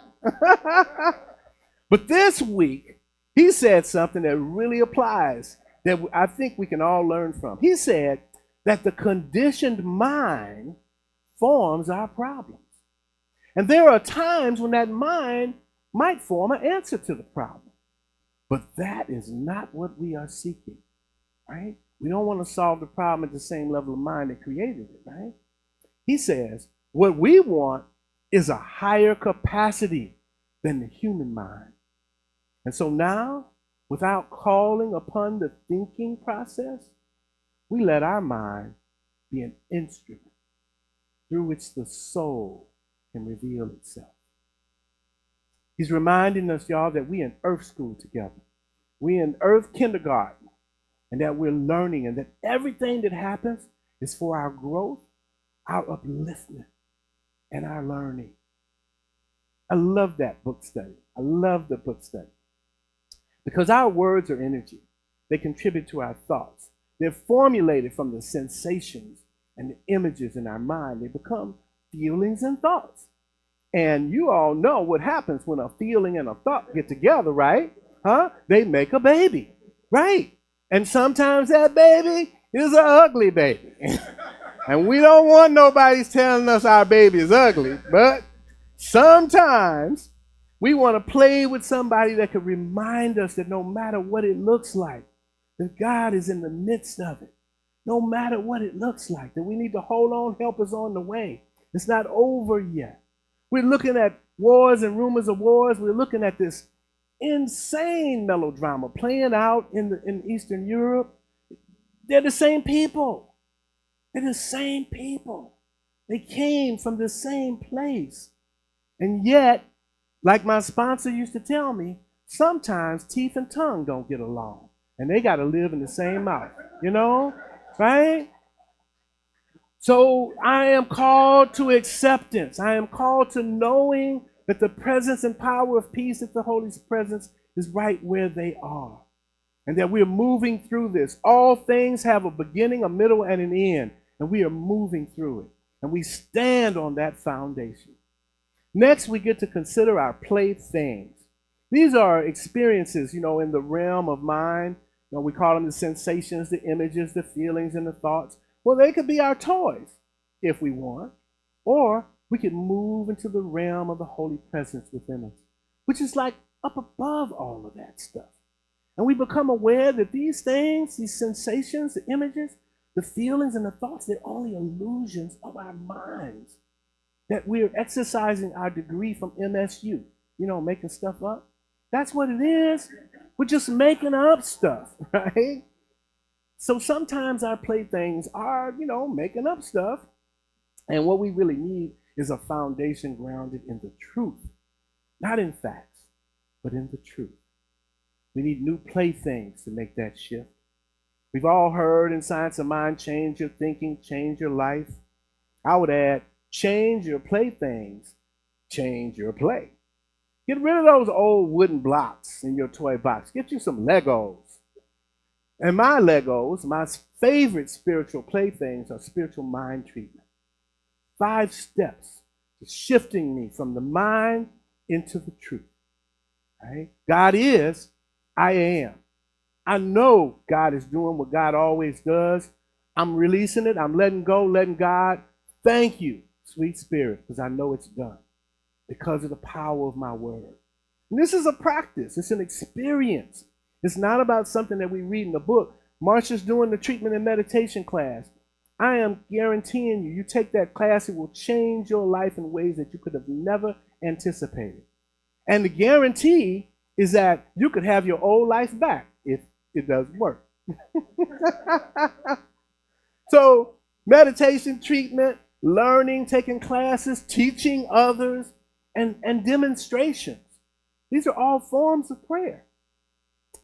But this week, he said something that really applies, that I think we can all learn from. He said that the conditioned mind forms our problems. And there are times when that mind might form an answer to the problem. But that is not what we are seeking, right? We don't want to solve the problem at the same level of mind that created it, right? He says, what we want is a higher capacity than the human mind. And so now, without calling upon the thinking process, we let our mind be an instrument through which the soul can reveal itself. He's reminding us, y'all, that we in earth school together. We in earth kindergarten, and that we're learning, and that everything that happens is for our growth, our upliftment, and our learning. I love that book study. I love the book study. Because our words are energy. They contribute to our thoughts. They're formulated from the sensations and the images in our mind. They become feelings and thoughts. And you all know what happens when a feeling and a thought get together, right? They make a baby, right? And sometimes that baby is an ugly baby. And we don't want nobody telling us our baby is ugly, but sometimes we want to play with somebody that can remind us that no matter what it looks like, that God is in the midst of it. no matter what it looks like, that we need to hold on, help is on the way. It's not over yet. We're looking at wars and rumors of wars. We're looking at this insane melodrama playing out in Eastern Europe. They're the same people. They're the same people. They came from the same place. And yet, like my sponsor used to tell me, sometimes teeth and tongue don't get along. And they got to live in the same mouth, right? So I am called to acceptance. I am called to knowing that the presence and power of peace at the Holy presence is right where they are. And that we're moving through this. All things have a beginning, a middle, and an end. And we are moving through it. And we stand on that foundation. Next, we get to consider our playthings. These are experiences, in the realm of mind. We call them the sensations, the images, the feelings, and the thoughts. Well, they could be our toys if we want. Or we could move into the realm of the holy presence within us, which is like up above all of that stuff. And we become aware that these things, these sensations, the images, the feelings, and the thoughts, they're only illusions of our minds. That we're exercising our degree from MSU, making stuff up. That's what it is. We're just making up stuff, right? So sometimes our playthings are, making up stuff. And what we really need is a foundation grounded in the truth. Not in facts, but in the truth. We need new playthings to make that shift. We've all heard in Science of Mind, change your thinking, change your life. I would add, change your playthings, change your play. Get rid of those old wooden blocks in your toy box. Get you some Legos. And my Legos, my favorite spiritual playthings are spiritual mind treatment. 5 steps to shifting me from the mind into the truth. Right? God is, I am. I know God is doing what God always does. I'm releasing it. I'm letting go, letting God. Thank you, sweet spirit, because I know it's done because of the power of my word. And this is a practice. It's an experience. It's not about something that we read in the book. Marsha's doing the treatment and meditation class. I am guaranteeing you take that class, it will change your life in ways that you could have never anticipated. And the guarantee is that you could have your old life back if it doesn't work. So meditation, treatment, learning, taking classes, teaching others, and demonstrations. These are all forms of prayer.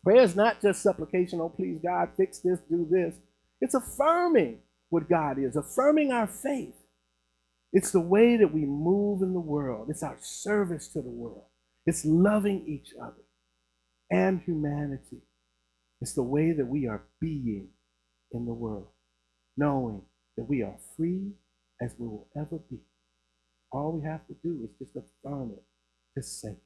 Prayer is not just supplication, oh please God, fix this, do this. It's affirming what God is, affirming our faith. It's the way that we move in the world. It's our service to the world. It's loving each other and humanity. It's the way that we are being in the world, knowing that we are free as we will ever be. All we have to do is just affirm it, just say it.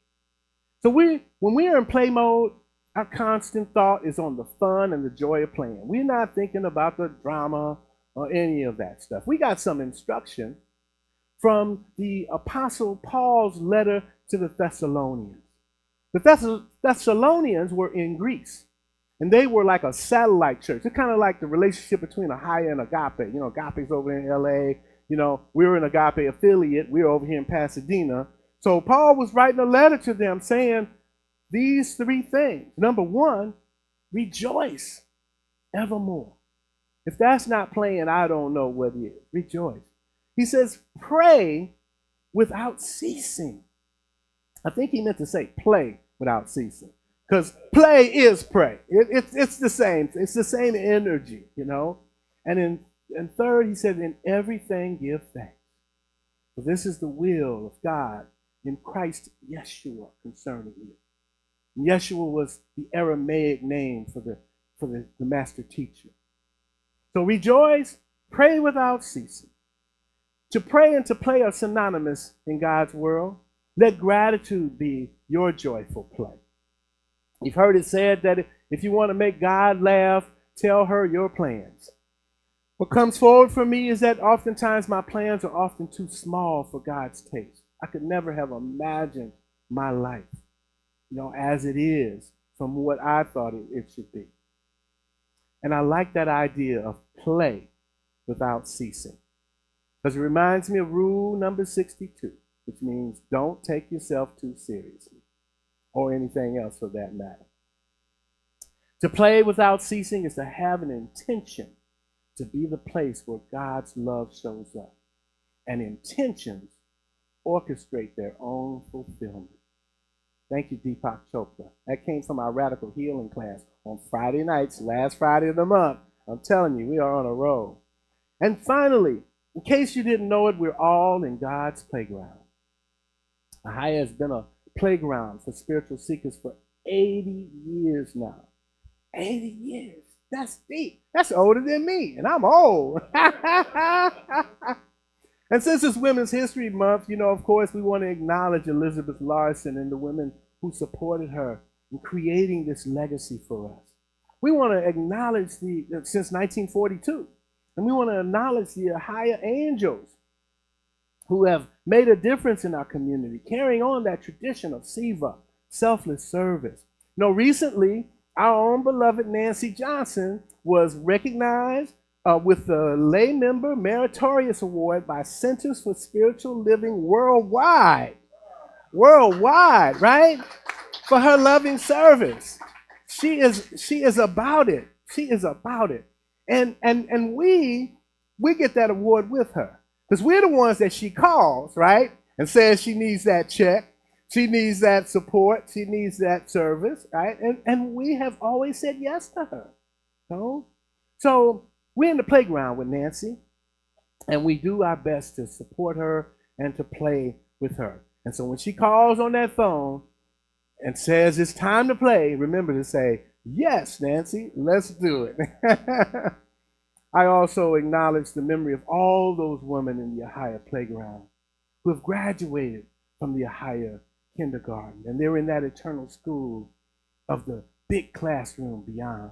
So when we are in play mode, our constant thought is on the fun and the joy of playing. We're not thinking about the drama or any of that stuff. We got some instruction from the Apostle Paul's letter to the Thessalonians. The Thessalonians were in Greece, and they were like a satellite church. It's kind of like the relationship between Ahiah and Agape. Agape's over in LA. We're an Agape affiliate. We're over here in Pasadena. So Paul was writing a letter to them saying these 3 things. Number 1, rejoice evermore. If that's not playing, I don't know what is. Rejoice. He says, pray without ceasing. I think he meant to say play without ceasing. Because play is pray. It's the same. It's the same energy, And third, he said, in everything give thanks. For this is the will of God in Christ Yeshua concerning you. And Yeshua was the Aramaic name for the master teacher. So rejoice, pray without ceasing. To pray and to play are synonymous in God's world. Let gratitude be your joyful play. You've heard it said that if you want to make God laugh, tell her your plans. What comes forward for me is that oftentimes my plans are often too small for God's taste. I could never have imagined my life, as it is from what I thought it should be. And I like that idea of play without ceasing. Because it reminds me of rule number 62, which means don't take yourself too seriously, or anything else for that matter. To play without ceasing is to have an intention to be the place where God's love shows up. And intentions orchestrate their own fulfillment. Thank you, Deepak Chopra. That came from our radical healing class on Friday nights, last Friday of the month. I'm telling you, we are on a roll. And finally, in case you didn't know it, we're all in God's playground. Ahiah has been a playground for spiritual seekers for 80 years now. 80 years. That's deep. That's older than me, and I'm old. And since it's Women's History Month, of course, we want to acknowledge Elizabeth Larson and the women who supported her in creating this legacy for us. We want to acknowledge since 1942, and we want to acknowledge the Ahiah angels who have made a difference in our community, carrying on that tradition of Siva, selfless service. Recently, our own beloved Nancy Johnson was recognized with the Lay Member Meritorious Award by Centers for Spiritual Living Worldwide. Worldwide, right? For her loving service. She is about it. She is about it. And we get that award with her. Because we're the ones that she calls, right? And says she needs that check. She needs that support. She needs that service, right? And we have always said yes to her. So we're in the playground with Nancy, and we do our best to support her and to play with her. And so when she calls on that phone and says it's time to play, remember to say, yes, Nancy, let's do it. I also acknowledge the memory of all those women in the Ahiah playground who have graduated from the Ahiah kindergarten, and they're in that eternal school of the big classroom beyond.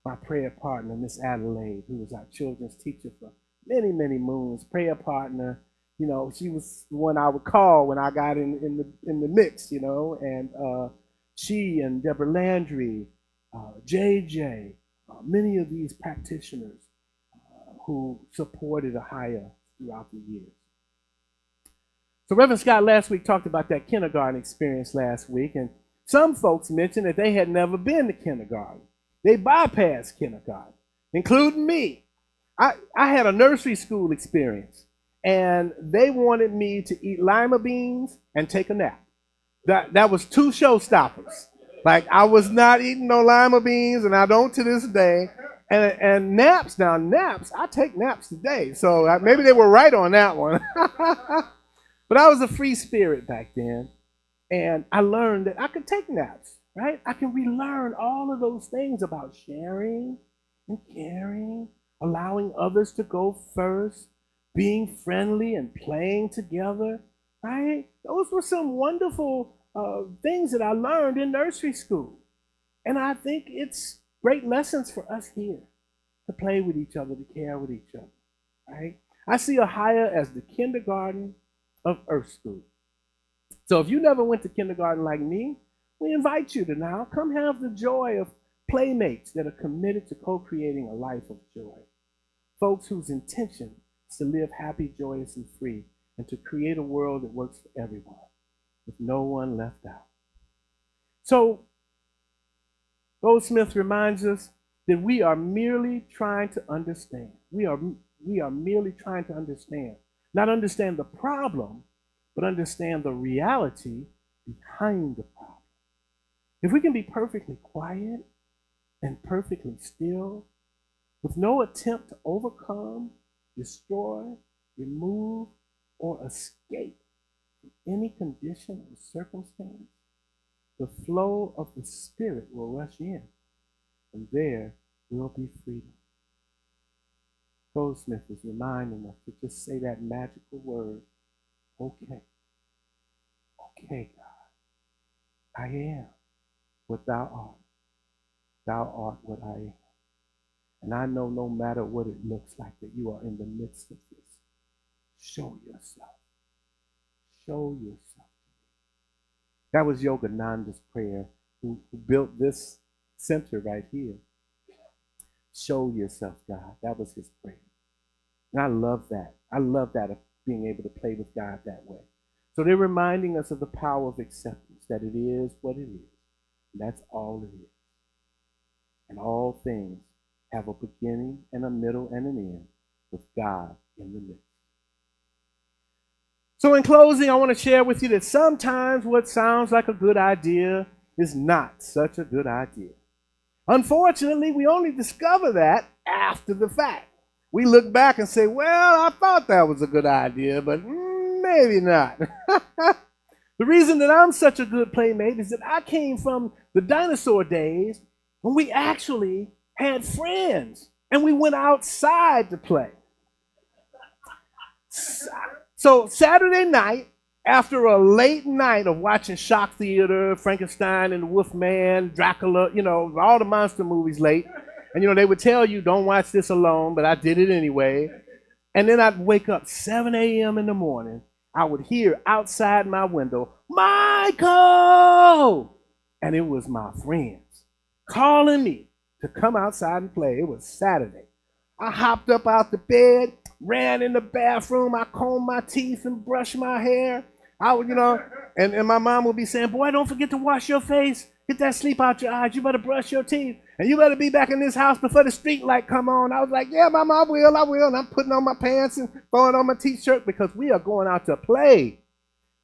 My prayer partner, Miss Adelaide, who was our children's teacher for many, many moons, prayer partner, she was the one I would call when I got in the mix, and she and Deborah Landry, JJ, many of these practitioners who supported Ahiah throughout the years. So Reverend Scott last week talked about that kindergarten experience last week, and some folks mentioned that they had never been to kindergarten. They bypassed kindergarten, including me. I had a nursery school experience, and they wanted me to eat lima beans and take a nap. That was 2 showstoppers. Like, I was not eating no lima beans, and I don't to this day. And naps, I take naps today, so maybe they were right on that one. But I was a free spirit back then, and I learned that I could take naps, right? I can relearn all of those things about sharing and caring, allowing others to go first, being friendly and playing together, right? Those were some wonderful things that I learned in nursery school. And I think it's great lessons for us here to play with each other, to care with each other, right? I see Ahiah as the kindergarten of Earth School. So if you never went to kindergarten like me, we invite you to now come have the joy of playmates that are committed to co-creating a life of joy. Folks whose intention is to live happy, joyous, and free, and to create a world that works for everyone, with no one left out. So Goldsmith reminds us that we are merely trying to understand. We are merely trying to understand. Not understand the problem, but understand the reality behind the problem. If we can be perfectly quiet and perfectly still, with no attempt to overcome, destroy, remove, or escape from any condition or circumstance, the flow of the Spirit will rush in, and there will be freedom. Goldsmith is reminding us to just say that magical word, okay. Okay, God, I am what thou art. Thou art what I am. And I know no matter what it looks like that you are in the midst of this. Show yourself. Show yourself. That was Yogananda's prayer, who built this center right here. Show yourself, God. That was his prayer. And I love that. I love that, of being able to play with God that way. So they're reminding us of the power of acceptance, that it is what it is. And that's all it is. And all things have a beginning and a middle and an end with God in the midst. So in closing, I want to share with you that sometimes what sounds like a good idea is not such a good idea. Unfortunately, we only discover that after the fact. We look back and say, well, I thought that was a good idea, but maybe not. The reason that I'm such a good playmate is that I came from the dinosaur days when we actually had friends and we went outside to play. So Saturday night, after a late night of watching Shock Theater, Frankenstein and the Wolfman, Dracula, all the monster movies late, and they would tell you, don't watch this alone, but I did it anyway. And then I'd wake up 7 a.m. in the morning. I would hear outside my window, Michael! And it was my friends calling me to come outside and play. It was Saturday. I hopped up out the bed, ran in the bathroom. I combed my teeth and brushed my hair. I would, and my mom would be saying, boy, don't forget to wash your face. Get that sleep out your eyes. You better brush your teeth. And you better be back in this house before the street light come on. I was like, yeah, Mama, I will. And I'm putting on my pants and throwing on my t-shirt because we are going out to play.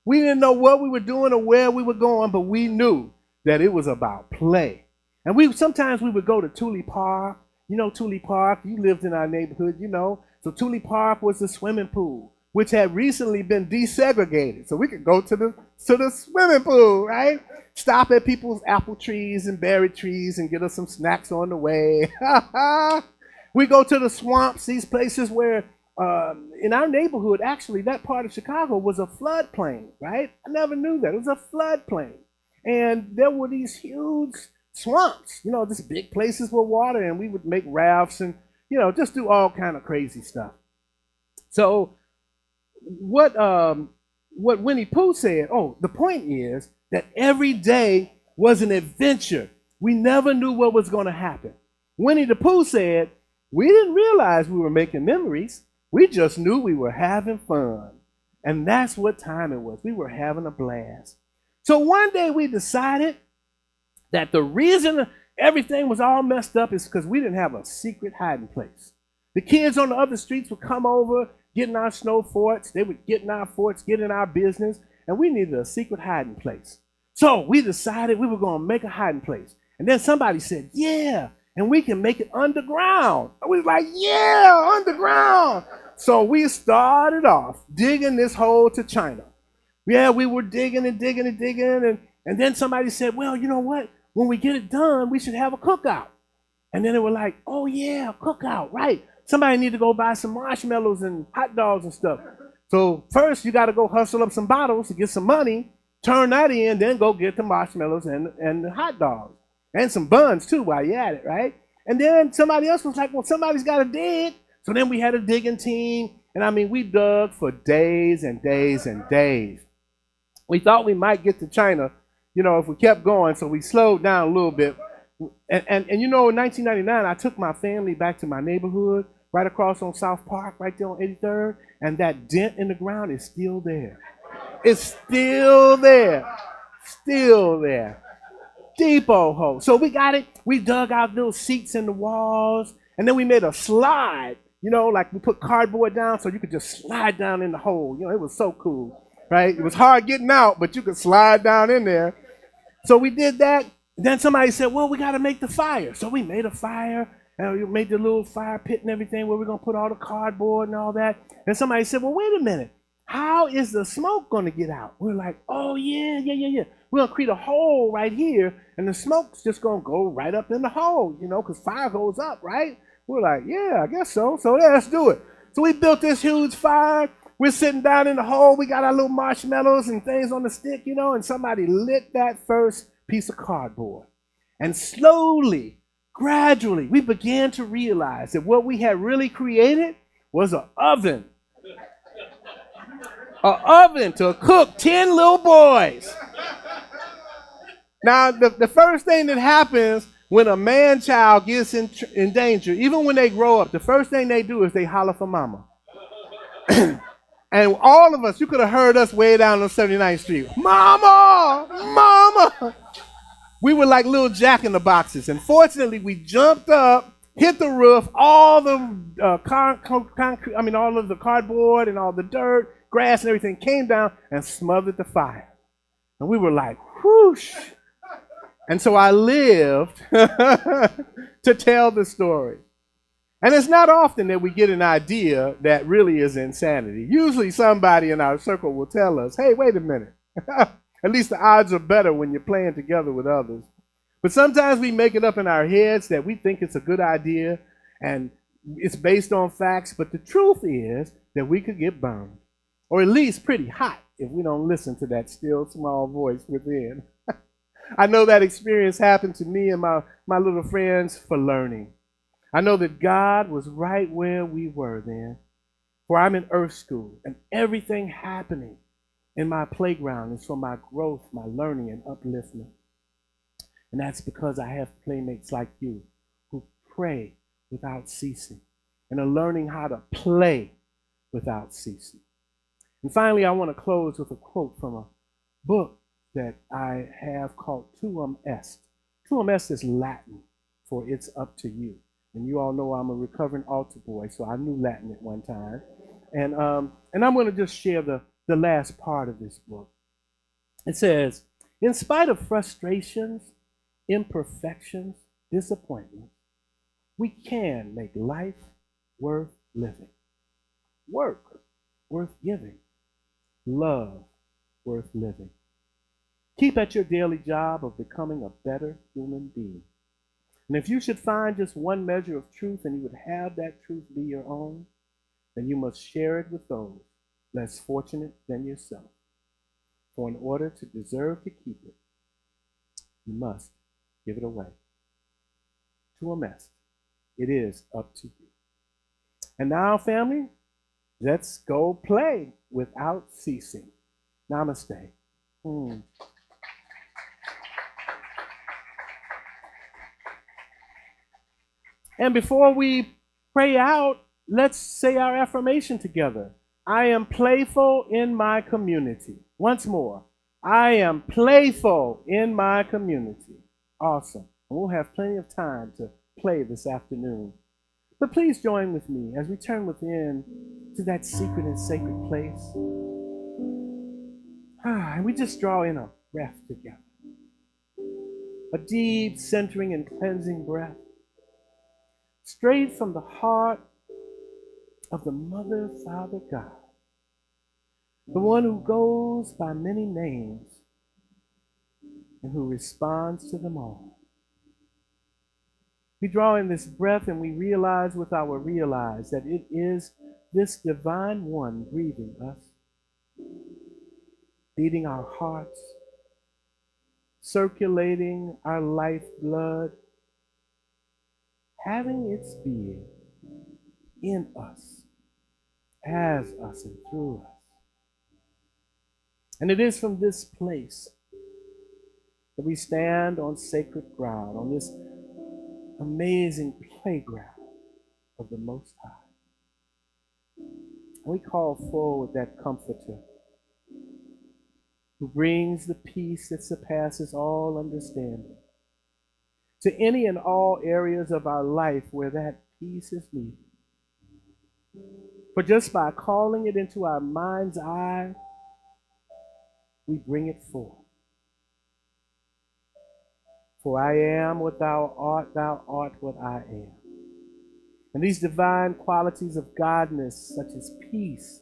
We didn't know what we were doing or where we were going, but we knew that it was about play. And sometimes we would go to Thule Park. Thule Park, you lived in our neighborhood, So Thule Park was the swimming pool, which had recently been desegregated. So we could go to the swimming pool, right? Stop at people's apple trees and berry trees and get us some snacks on the way. We go to the swamps, these places where in our neighborhood, actually, that part of Chicago was a floodplain, right? I never knew that. It was a floodplain. And there were these huge swamps, just big places with water, and we would make rafts and, just do all kind of crazy stuff. So what Winnie Pooh said, the point is that every day was an adventure. We never knew what was going to happen. Winnie the Pooh said, we didn't realize we were making memories. We just knew we were having fun. And that's what time it was. We were having a blast. So one day we decided that the reason everything was all messed up is because we didn't have a secret hiding place. The kids on the other streets would come over, get in our snow forts. They would get in our forts, get in our business, and we needed a secret hiding place. So we decided we were going to make a hiding place. And then somebody said, yeah, and we can make it underground. And we was like, yeah, underground. So we started off digging this hole to China. Yeah, we were digging and digging and digging. And then somebody said, well, you know what? When we get it done, we should have a cookout. And then they were like, oh, yeah, cookout, right. Somebody need to go buy some marshmallows and hot dogs and stuff. So first, you got to go hustle up some bottles to get some money, turn that in, then go get the marshmallows and the hot dogs. And some buns, too, while you're at it, right? And then somebody else was like, well, somebody's got to dig. So then we had a digging team. And, we dug for days and days and days. We thought we might get to China, if we kept going, so we slowed down a little bit. And in 1999, I took my family back to my neighborhood, right across on South Park, right there on 83rd, and that dent in the ground is still there. It's still there. Still there. Depot hole. So we got it. We dug out little seats in the walls, and then we made a slide, like we put cardboard down so you could just slide down in the hole. It was so cool, right? It was hard getting out, but you could slide down in there. So we did that. Then somebody said, well, we got to make the fire. So we made a fire, and we made the little fire pit and everything where we're going to put all the cardboard and all that. And somebody said, well, wait a minute. How is the smoke going to get out? We're like, oh, yeah. We're going to create a hole right here, and the smoke's just going to go right up in the hole, because fire goes up, right? We're like, yeah, I guess so. So yeah, let's do it. So we built this huge fire. We're sitting down in the hole. We got our little marshmallows and things on the stick, and somebody lit that first piece of cardboard. And slowly, gradually, we began to realize that what we had really created was an oven. An oven to cook 10 little boys. Now, the first thing that happens When a man child gets in danger, even when they grow up, the first thing they do is they holler for mama. And all of us, you could have heard us way down on 79th Street. Mama! Mama! We were like little Jack in the boxes. And fortunately, we jumped up, hit the roof, all the concrete, all of the cardboard and all the dirt, grass and everything came down and smothered the fire. And we were like, whoosh. And so I lived to tell the story. And it's not often that we get an idea that really is insanity. Usually somebody in our circle will tell us, hey, wait a minute. At least the odds are better when you're playing together with others. But sometimes we make it up in our heads that we think it's a good idea and it's based on facts. But the truth is that we could get burned, or at least pretty hot, if we don't listen to that still small voice within. I know that experience happened to me and my little friends for learning. I know that God was right where we were then, for I'm in earth school, and everything happening in my playground is for my growth, my learning, and upliftment. And that's because I have playmates like you who pray without ceasing and are learning how to play without ceasing. And finally, I want to close with a quote from a book that I have called Tuum Est. Tuum Est is Latin for it's up to you. And you all know I'm a recovering altar boy, so I knew Latin at one time. And I'm going to just share the last part of this book. It says, in spite of frustrations, imperfections, disappointments, we can make life worth living, work worth giving, love worth living. Keep at your daily job of becoming a better human being. And if you should find just one measure of truth and you would have that truth be your own, then you must share it with those less fortunate than yourself. For in order to deserve to keep it, you must give it away. Tuum Est. It is up to you. And now, family, let's go play without ceasing. Namaste. And before we pray out, let's say our affirmation together. I am playful in my community. Once more, I am playful in my community. Awesome. And we'll have plenty of time to play this afternoon. But please join with me as we turn within to that secret and sacred place. And we just draw in a breath together. A deep centering and cleansing breath. Straight from the heart of the Mother, Father, God. The one who goes by many names and who responds to them all. We draw in this breath and we realize with our realize that it is this divine one breathing us, beating our hearts, circulating our lifeblood, having its being in us, as us, and through us. And it is from this place that we stand on sacred ground, on this amazing playground of the Most High. And we call forward that Comforter who brings the peace that surpasses all understanding to any and all areas of our life where that peace is needed. For just by calling it into our mind's eye, we bring it forth. For I am what thou art what I am. And these divine qualities of godness, such as peace,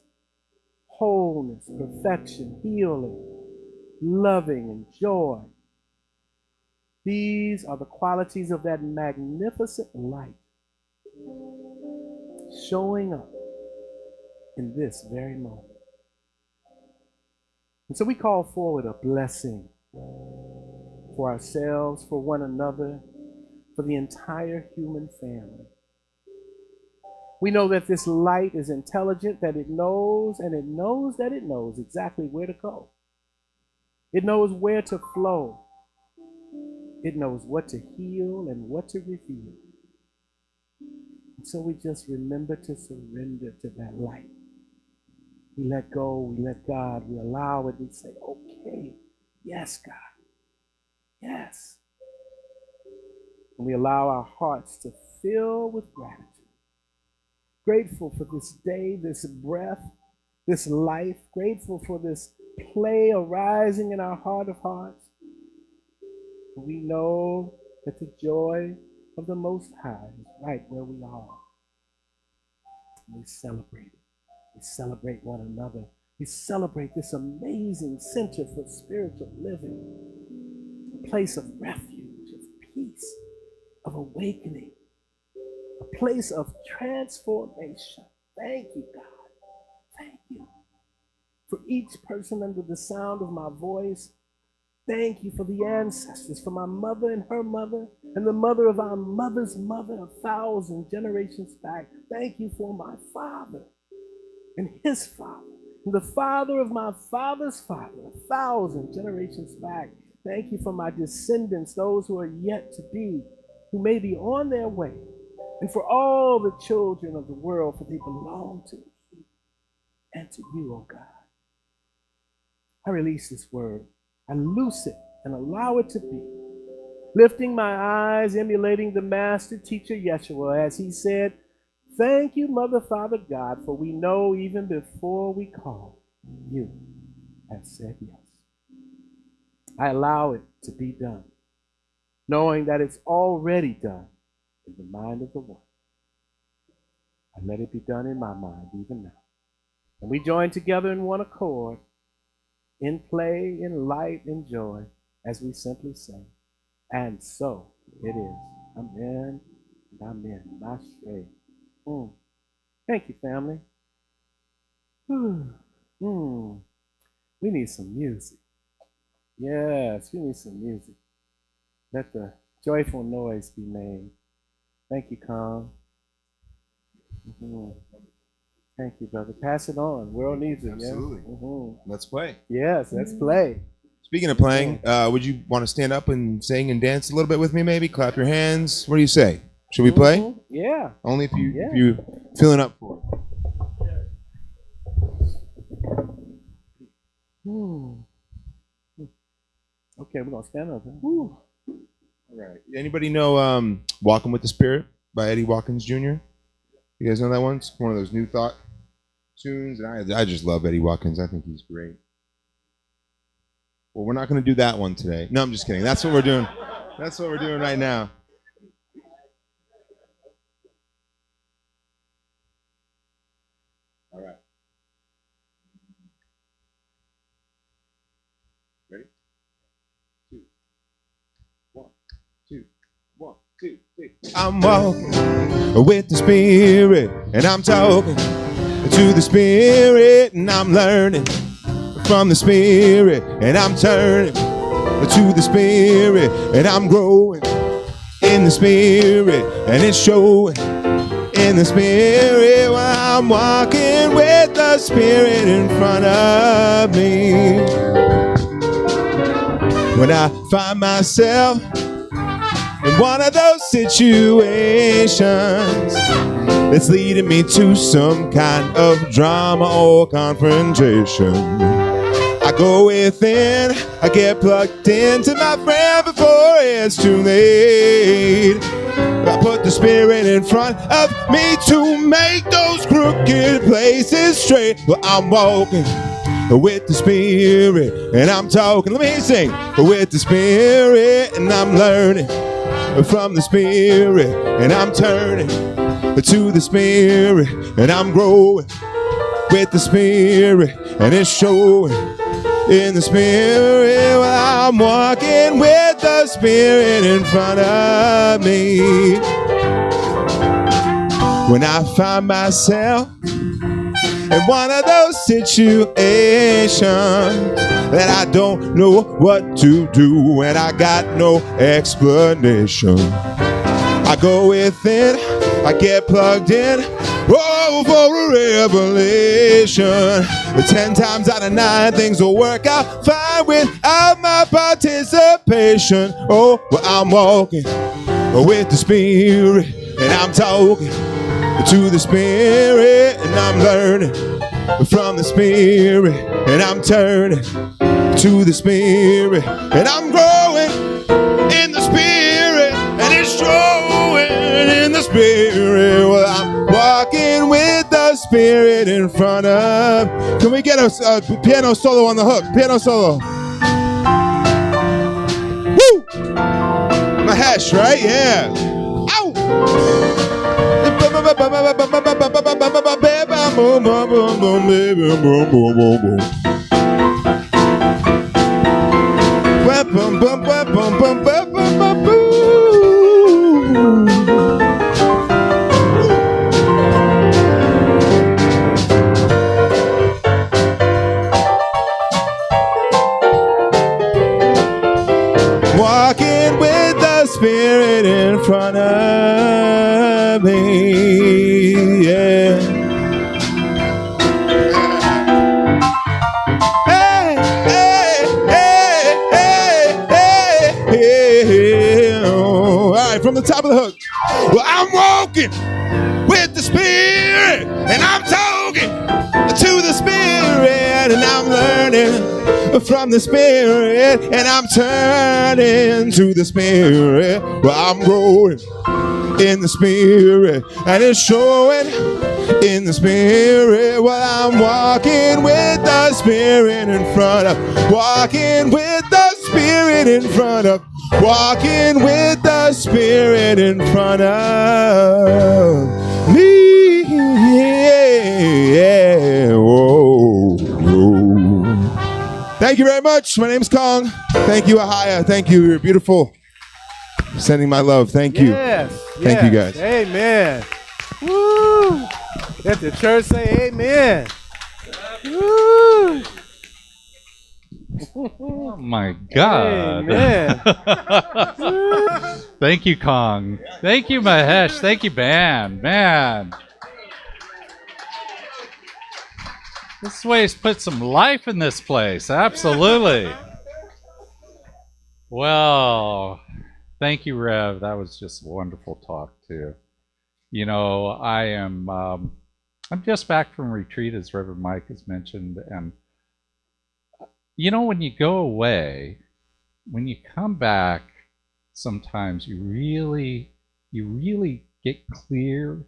wholeness, perfection, healing, loving, and joy, these are the qualities of that magnificent light showing up in this very moment. And so we call forward a blessing for ourselves, for one another, for the entire human family. We know that this light is intelligent, that it knows, and it knows that it knows exactly where to go. It knows where to flow. It knows what to heal and what to reveal. And so we just remember to surrender to that light. We let go, we let God, we allow it, we say, okay, yes, God, yes. And we allow our hearts to fill with gratitude. Grateful for this day, this breath, this life. Grateful for this play arising in our heart of hearts. We know that the joy of the Most High is right where we are. We celebrate it. We celebrate one another. We celebrate this amazing center for spiritual living, a place of refuge, of peace, of awakening, a place of transformation. Thank you, God. Thank you. For each person under the sound of my voice, thank you for the ancestors, for my mother and her mother, and the mother of our mother's mother 1,000 generations back. Thank you for my father and his father, and the father of my father's father 1,000 generations back. Thank you for my descendants, those who are yet to be, who may be on their way, and for all the children of the world, for they belong to me and to you, oh God. I release this word. I loose it and allow it to be. Lifting my eyes, emulating the master teacher Yeshua, as he said, thank you, Mother, Father, God, for we know even before we call, you have said yes. I allow it to be done, knowing that it's already done in the mind of the one. I let it be done in my mind even now. And we join together in one accord, in play, in light, in joy, as we simply say, and so it is. Amen and amen. Mashe. Thank you, family. We need some music. Yes, we need some music. Let the joyful noise be made. Thank you, Con. Thank you, brother. Pass it on. World needs it. Absolutely. Yes. Let's play. Yes, let's play. Speaking of playing, would you want to stand up and sing and dance a little bit with me, maybe? Clap your hands. What do you say? Should we play? Yeah. Only if you're feeling up for it. Okay, we're going to stand up. Huh? All right. Anybody know Walking with the Spirit by Eddie Watkins Jr.? You guys know that one? It's one of those New Thought tunes. And I just love Eddie Watkins. I think he's great. Well, we're not going to do that one today. No, I'm just kidding. That's what we're doing. That's what we're doing right now. All right. Ready? 2, 1, 2, 1, 2, 3. I'm walking with the Spirit, and I'm talking to the Spirit, and I'm learning from the Spirit, and I'm turning to the Spirit, and I'm growing in the Spirit, and it's showing in the Spirit while I'm walking with the Spirit in front of me. When I find myself in one of those situations that's leading me to some kind of drama or confrontation, I go within, I get plugged into my friend before it's too late. I put the Spirit in front of me to make those crooked places straight. Well, I'm walking with the Spirit, and I'm talking, let me sing, with the Spirit, and I'm learning from the Spirit, and I'm turning to the Spirit, and I'm growing with the Spirit, and it's showing in the Spirit while I'm walking with the Spirit in front of me. When I find myself in one of those situations that I don't know what to do and I got no explanation, I go within, I get plugged in, oh, go for a revelation. 10 times out of 9, things will work out fine without my participation. Oh, well, I'm walking with the Spirit, and I'm talking to the Spirit, and I'm learning from the Spirit, and I'm turning to the Spirit, and I'm growing in the Spirit, and it's showing in the Spirit. Well, I'm walking with the Spirit in front of. Can we get a piano solo on the hook? Piano solo. Woo! Mahesh, right? Yeah. Ow! Walking with the Spirit in front of me, yeah. Hey, hey, hey, hey, hey, hey. All right, from the top of the hook. Well, I'm walking with the Spirit, and I'm talking to the Spirit, and I'm learning from the Spirit, and I'm turning to the Spirit. Well, I'm growing in the Spirit, and it's showing in the Spirit. Well, I'm walking with the Spirit in front of, walking with the Spirit in front of, walking with the Spirit in front of me. Yeah. Whoa, whoa. Thank you very much. My name's Kong. Thank you, Ahiah. Thank you. You're beautiful. Sending my love. Thank you. Yes. Thank you, guys. Amen. Woo. Let the church say amen. Woo. Oh my God. Amen. Thank you, Kong. Thank you, Mahesh. Thank you, Ban. Man. This way's put some life in this place. Absolutely. Well, thank you, Rev. That was just a wonderful talk, too. You know, I'm just back from retreat, as Reverend Mike has mentioned, and you know, when you go away, when you come back, sometimes you really get clear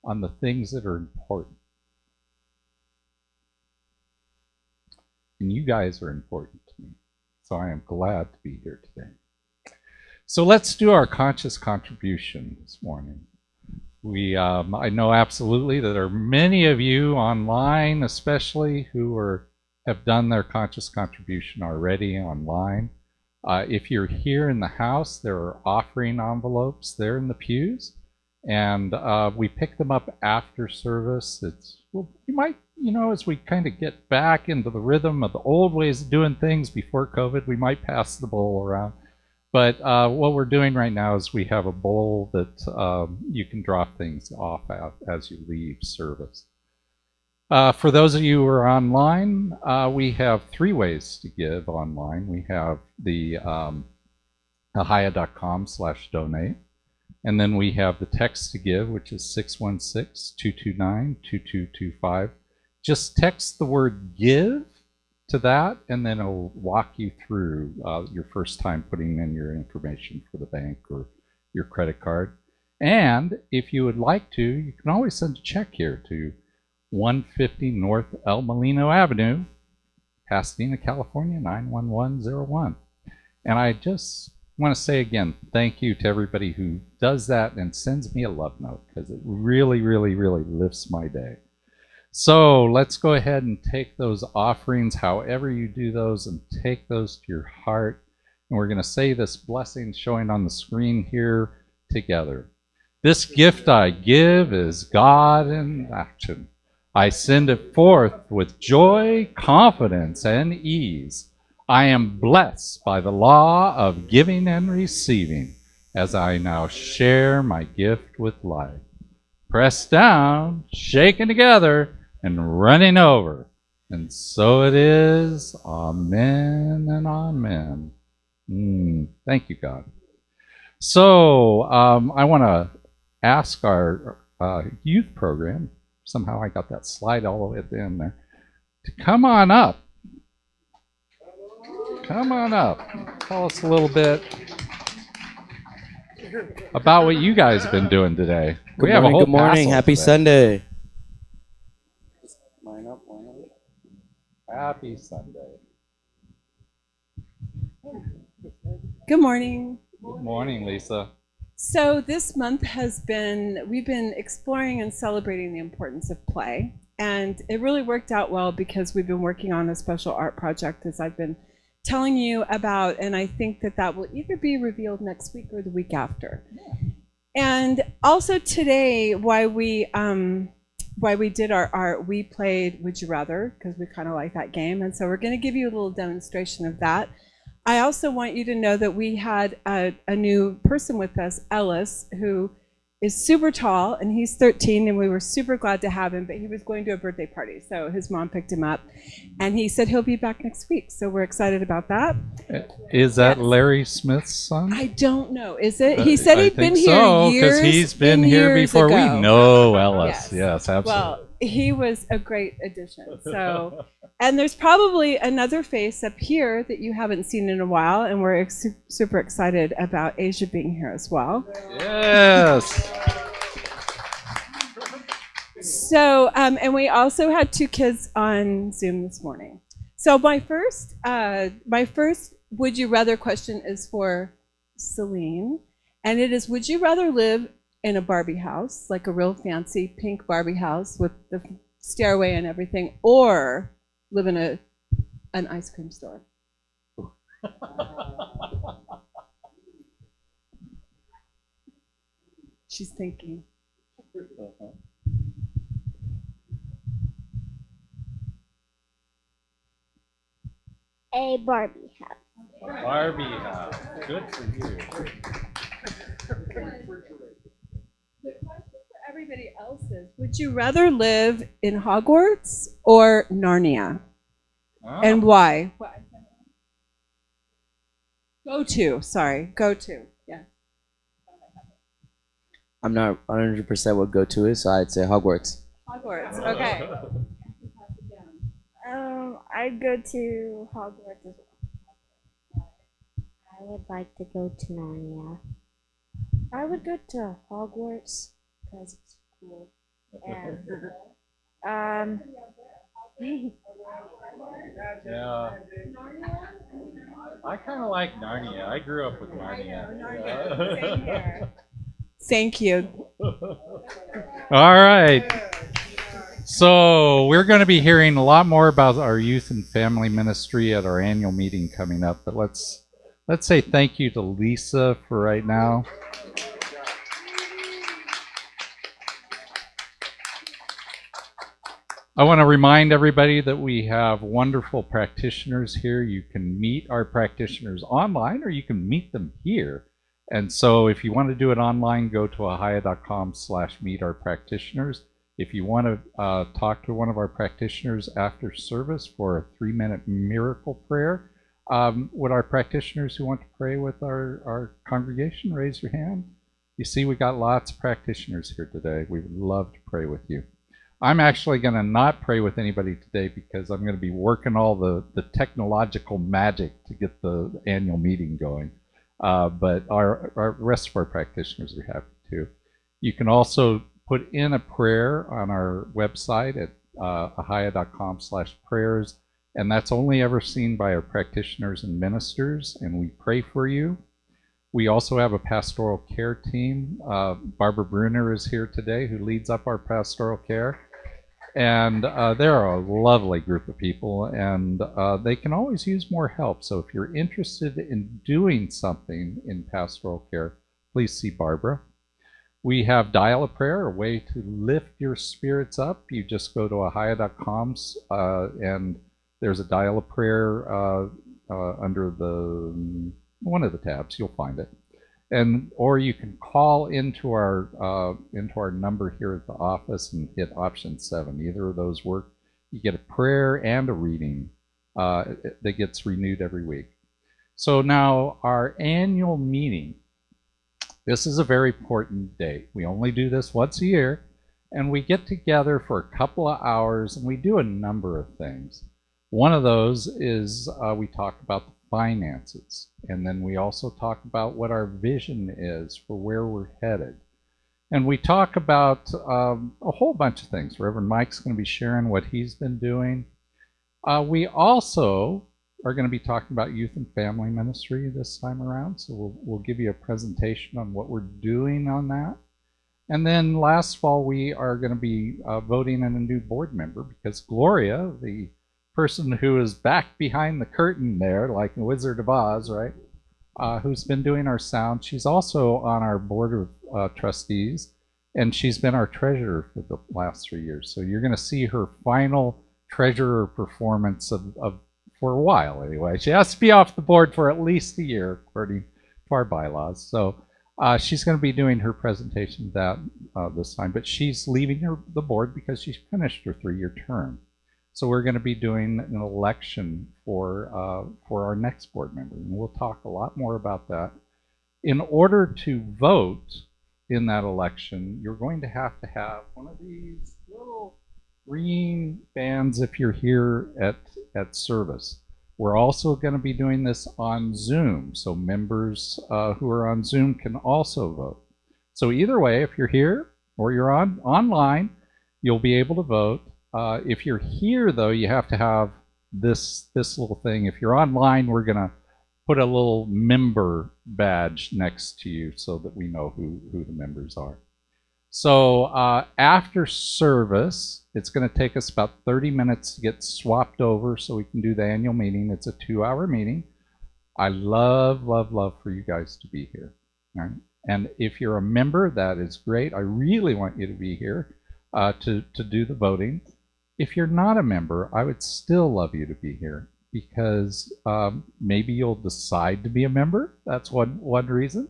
on the things that are important. And you guys are important to me. So I am glad to be here today. So let's do our conscious contribution this morning. I know absolutely that there are many of you online, especially, who have done their conscious contribution already online. If you're here in the house, there are offering envelopes there in the pews, and we pick them up after service. You might, you know, as we kind of get back into the rhythm of the old ways of doing things before COVID, we might pass the bowl around. But what we're doing right now is we have a bowl that you can drop things off at as you leave service. For those of you who are online, we have 3 ways to give online. We have the ahiah.com/donate. And then we have the text to give, which is 616-229-2225. Just text the word give to that, and then it'll walk you through your first time putting in your information for the bank or your credit card. And if you would like to, you can always send a check here to 150 North El Molino Avenue, Pasadena, California, 91101. And I just want to say again, thank you to everybody who does that and sends me a love note, because it really, really, really lifts my day. So let's go ahead and take those offerings, however you do those, and take those to your heart. And we're going to say this blessing showing on the screen here together. This gift I give is God in action. I send it forth with joy, confidence, and ease. I am blessed by the law of giving and receiving as I now share my gift with life. pressed down, shaken together, and running over. And so it is. Amen and amen. Thank you, God. So I want to ask our youth program, somehow I got that slide all the way at the end there, to come on up. Come on up. Tell us a little bit about what you guys have been doing today. We have a whole Good morning. Passel Happy today. Sunday. Happy Sunday. Good morning. Good morning, Lisa. So this month we've been exploring and celebrating the importance of play. And it really worked out well because we've been working on a special art project, as I've been telling you about. And I think that will either be revealed next week or the week after. And also today, why we did our art, we played Would You Rather, because we kind of like that game. And so we're going to give you a little demonstration of that. I also want you to know that we had a new person with us, Ellis, who is super tall, and he's 13, and we were super glad to have him, but he was going to a birthday party, so his mom picked him up, and he said he'll be back next week, so we're excited about that. Is that Larry Smith's son? I don't know. Is it? He said he'd been here years because he's been here years before. ago. We know Ellis. Yes, absolutely. Well, he was a great addition. So, and there's probably another face up here that you haven't seen in a while, and we're super excited about Asia being here as well. Yes. So, and we also had 2 kids on Zoom this morning. So my first would you rather question is for Celine, and it is: would you rather live in a Barbie house, like a real fancy pink Barbie house with the stairway and everything, or live in an ice cream store? She's thinking. A Barbie house. Barbie house. Good for you. The question for everybody else is: would you rather live in Hogwarts or Narnia? Oh. And why? Go to. Yeah. I'm not 100% what go-to is, so I'd say Hogwarts. Hogwarts. Okay. I'd go to Hogwarts as well. I would like to go to Narnia. I would go to Hogwarts because it's cool. And Yeah. I kind of like Narnia. I grew up with Narnia. Thank you. All right. So we're going to be hearing a lot more about our youth and family ministry at our annual meeting coming up. But let's say thank you to Lisa for right now. I want to remind everybody that we have wonderful practitioners here. You can meet our practitioners online, or you can meet them here. And so if you want to do it online, go to ahiah.com/meetourpractitioners. If you want to talk to one of our practitioners after service for a 3-minute miracle prayer, would our practitioners who want to pray with our congregation raise your hand? You see, we got lots of practitioners here today. We would love to pray with you. I'm actually going to not pray with anybody today because I'm going to be working all the technological magic to get the annual meeting going. But our rest of our practitioners are happy to. You can also put in a prayer on our website at ahiah.com/prayers, and that's only ever seen by our practitioners and ministers, and we pray for you. We also have a pastoral care team. Barbara Bruner is here today, who leads up our pastoral care. And they're a lovely group of people, and they can always use more help. So if you're interested in doing something in pastoral care, please see Barbara. We have Dial a Prayer, a way to lift your spirits up. You just go to ahiah.com, and there's a Dial a Prayer under one of the tabs. You'll find it. or you can call into our number here at the office and hit option 7. Either of those work. You get a prayer and a reading that gets renewed every week. So now our annual meeting. This is a very important date. We only do this once a year, and we get together for a couple of hours and we do a number of things. One of those is we talk about the finances, and then we also talk about what our vision is for where we're headed. And we talk about a whole bunch of things. Reverend Mike's going to be sharing what he's been doing. We also are going to be talking about youth and family ministry this time around. So we'll give you a presentation on what we're doing on that. And then last fall, we are going to be voting in a new board member, because Gloria, the person who is back behind the curtain there, like the Wizard of Oz, right, who's been doing our sound, she's also on our board of trustees, and she's been our treasurer for the last 3 years. So you're going to see her final treasurer performance of for a while anyway. She has to be off the board for at least a year, according to our bylaws. So she's going to be doing her presentation that this time, but she's leaving the board because she's finished her 3-year term. So we're going to be doing an election for our next board member, and we'll talk a lot more about that. In order to vote in that election, you're going to have one of these little green bands if you're here at service. We're also going to be doing this on Zoom, so members who are on Zoom can also vote. So either way, if you're here or you're online, you'll be able to vote. If you're here, though, you have to have this little thing. If you're online, we're going to put a little member badge next to you so that we know who the members are. So after service, it's going to take us about 30 minutes to get swapped over so we can do the annual meeting. It's a 2-hour meeting. I love for you guys to be here. All right? And if you're a member, that is great. I really want you to be here to do the voting. If you're not a member, I would still love you to be here, because maybe you'll decide to be a member. That's one reason.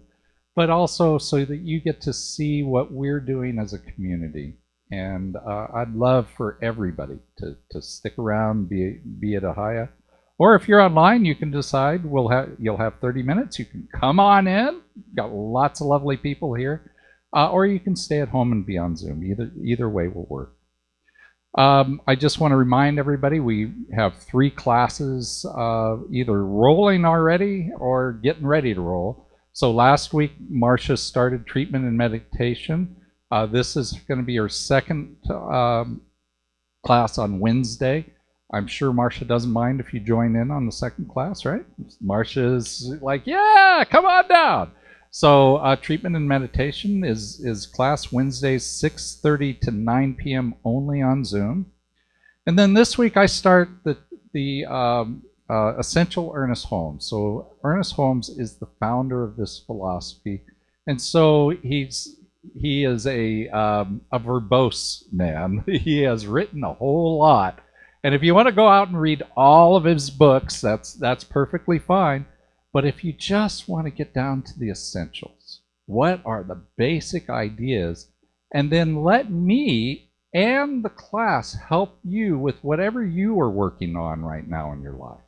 But also so that you get to see what we're doing as a community. And I'd love for everybody to stick around, be at Ahiah. Or if you're online, you can decide you'll have 30 minutes. You can come on in. Got lots of lovely people here. Or you can stay at home and be on Zoom. Either way will work. I just want to remind everybody we have 3 classes either rolling already or getting ready to roll. So last week, Marcia started treatment and meditation. This is going to be her second class on Wednesday. I'm sure Marcia doesn't mind if you join in on the second class, right? Marcia's like, yeah, come on down. So treatment and meditation is class Wednesdays, 6:30 to 9 p.m. only on Zoom. And then this week I start the Essential Ernest Holmes. So Ernest Holmes is the founder of this philosophy, and so he is a verbose man. He has written a whole lot, and if you want to go out and read all of his books, that's perfectly fine. But if you just want to get down to the essentials, what are the basic ideas, and then let me and the class help you with whatever you are working on right now in your life.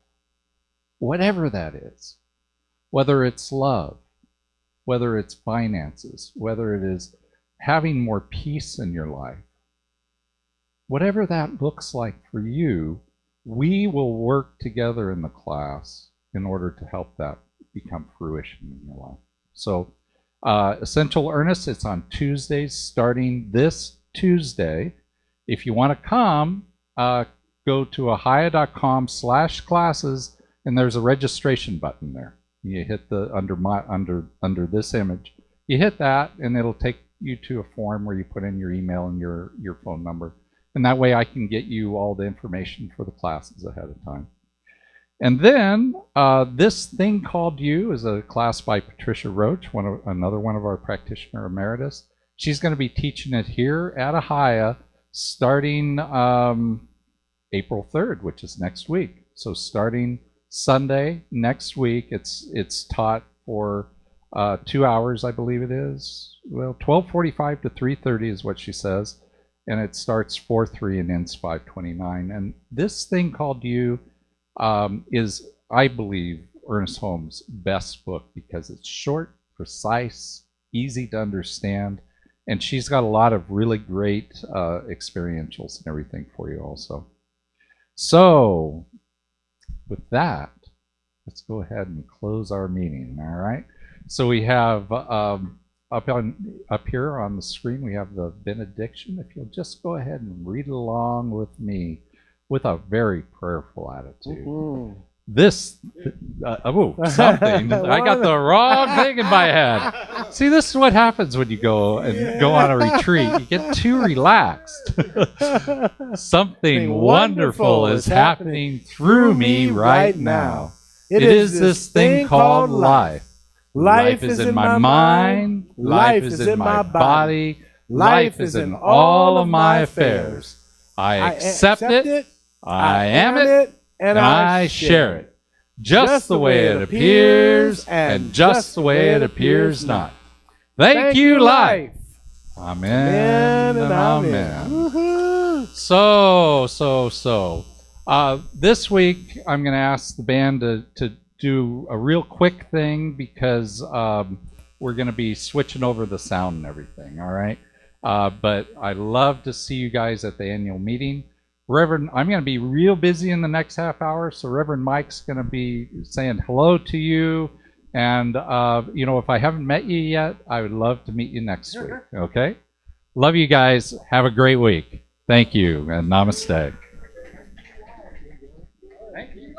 Whatever that is, whether it's love, whether it's finances, whether it is having more peace in your life, whatever that looks like for you, we will work together in the class in order to help that become fruition in your life. So Essential Ernest, it's on Tuesdays starting this Tuesday. If you want to come, go to ahiah.com/classes, and there's a registration button there. You hit the under this image. You hit that, and it'll take you to a form where you put in your email and your phone number. And that way I can get you all the information for the classes ahead of time. And then This Thing Called You is a class by Patricia Roach, another one of our practitioner emeritus. She's going to be teaching it here at Ahiah starting April 3rd, which is next week. So starting Sunday next week, it's taught for 2 hours, I believe it is. Well, 12:45 to 3:30 is what she says, and it starts 4:03 and ends 5:29. And this thing called You is, I believe, Ernest Holmes' best book because it's short, precise, easy to understand, and she's got a lot of really great experientials and everything for you also. So, with that, let's go ahead and close our meeting. All right. So we have up here on the screen we have the benediction. If you'll just go ahead and read along with me with a very prayerful attitude. Mm-hmm. This, something. I got the wrong thing in my head. See, this is what happens when you go on a retreat. You get too relaxed. Something wonderful is happening through me right now. It is this thing called life. Life is in my mind. Life is in my body. Life is in all of my affairs. I accept it. I am it. And I share it. Just the way it appears and just the way it appears not. Thank you, life. Amen and amen. So. This week, I'm going to ask the band to do a real quick thing because we're going to be switching over the sound and everything, all right? But I love to see you guys at the annual meeting. Reverend, I'm going to be real busy in the next half hour, so Reverend Mike's going to be saying hello to you. And, if I haven't met you yet, I would love to meet you next week, okay? Love you guys. Have a great week. Thank you, and namaste. Thank you.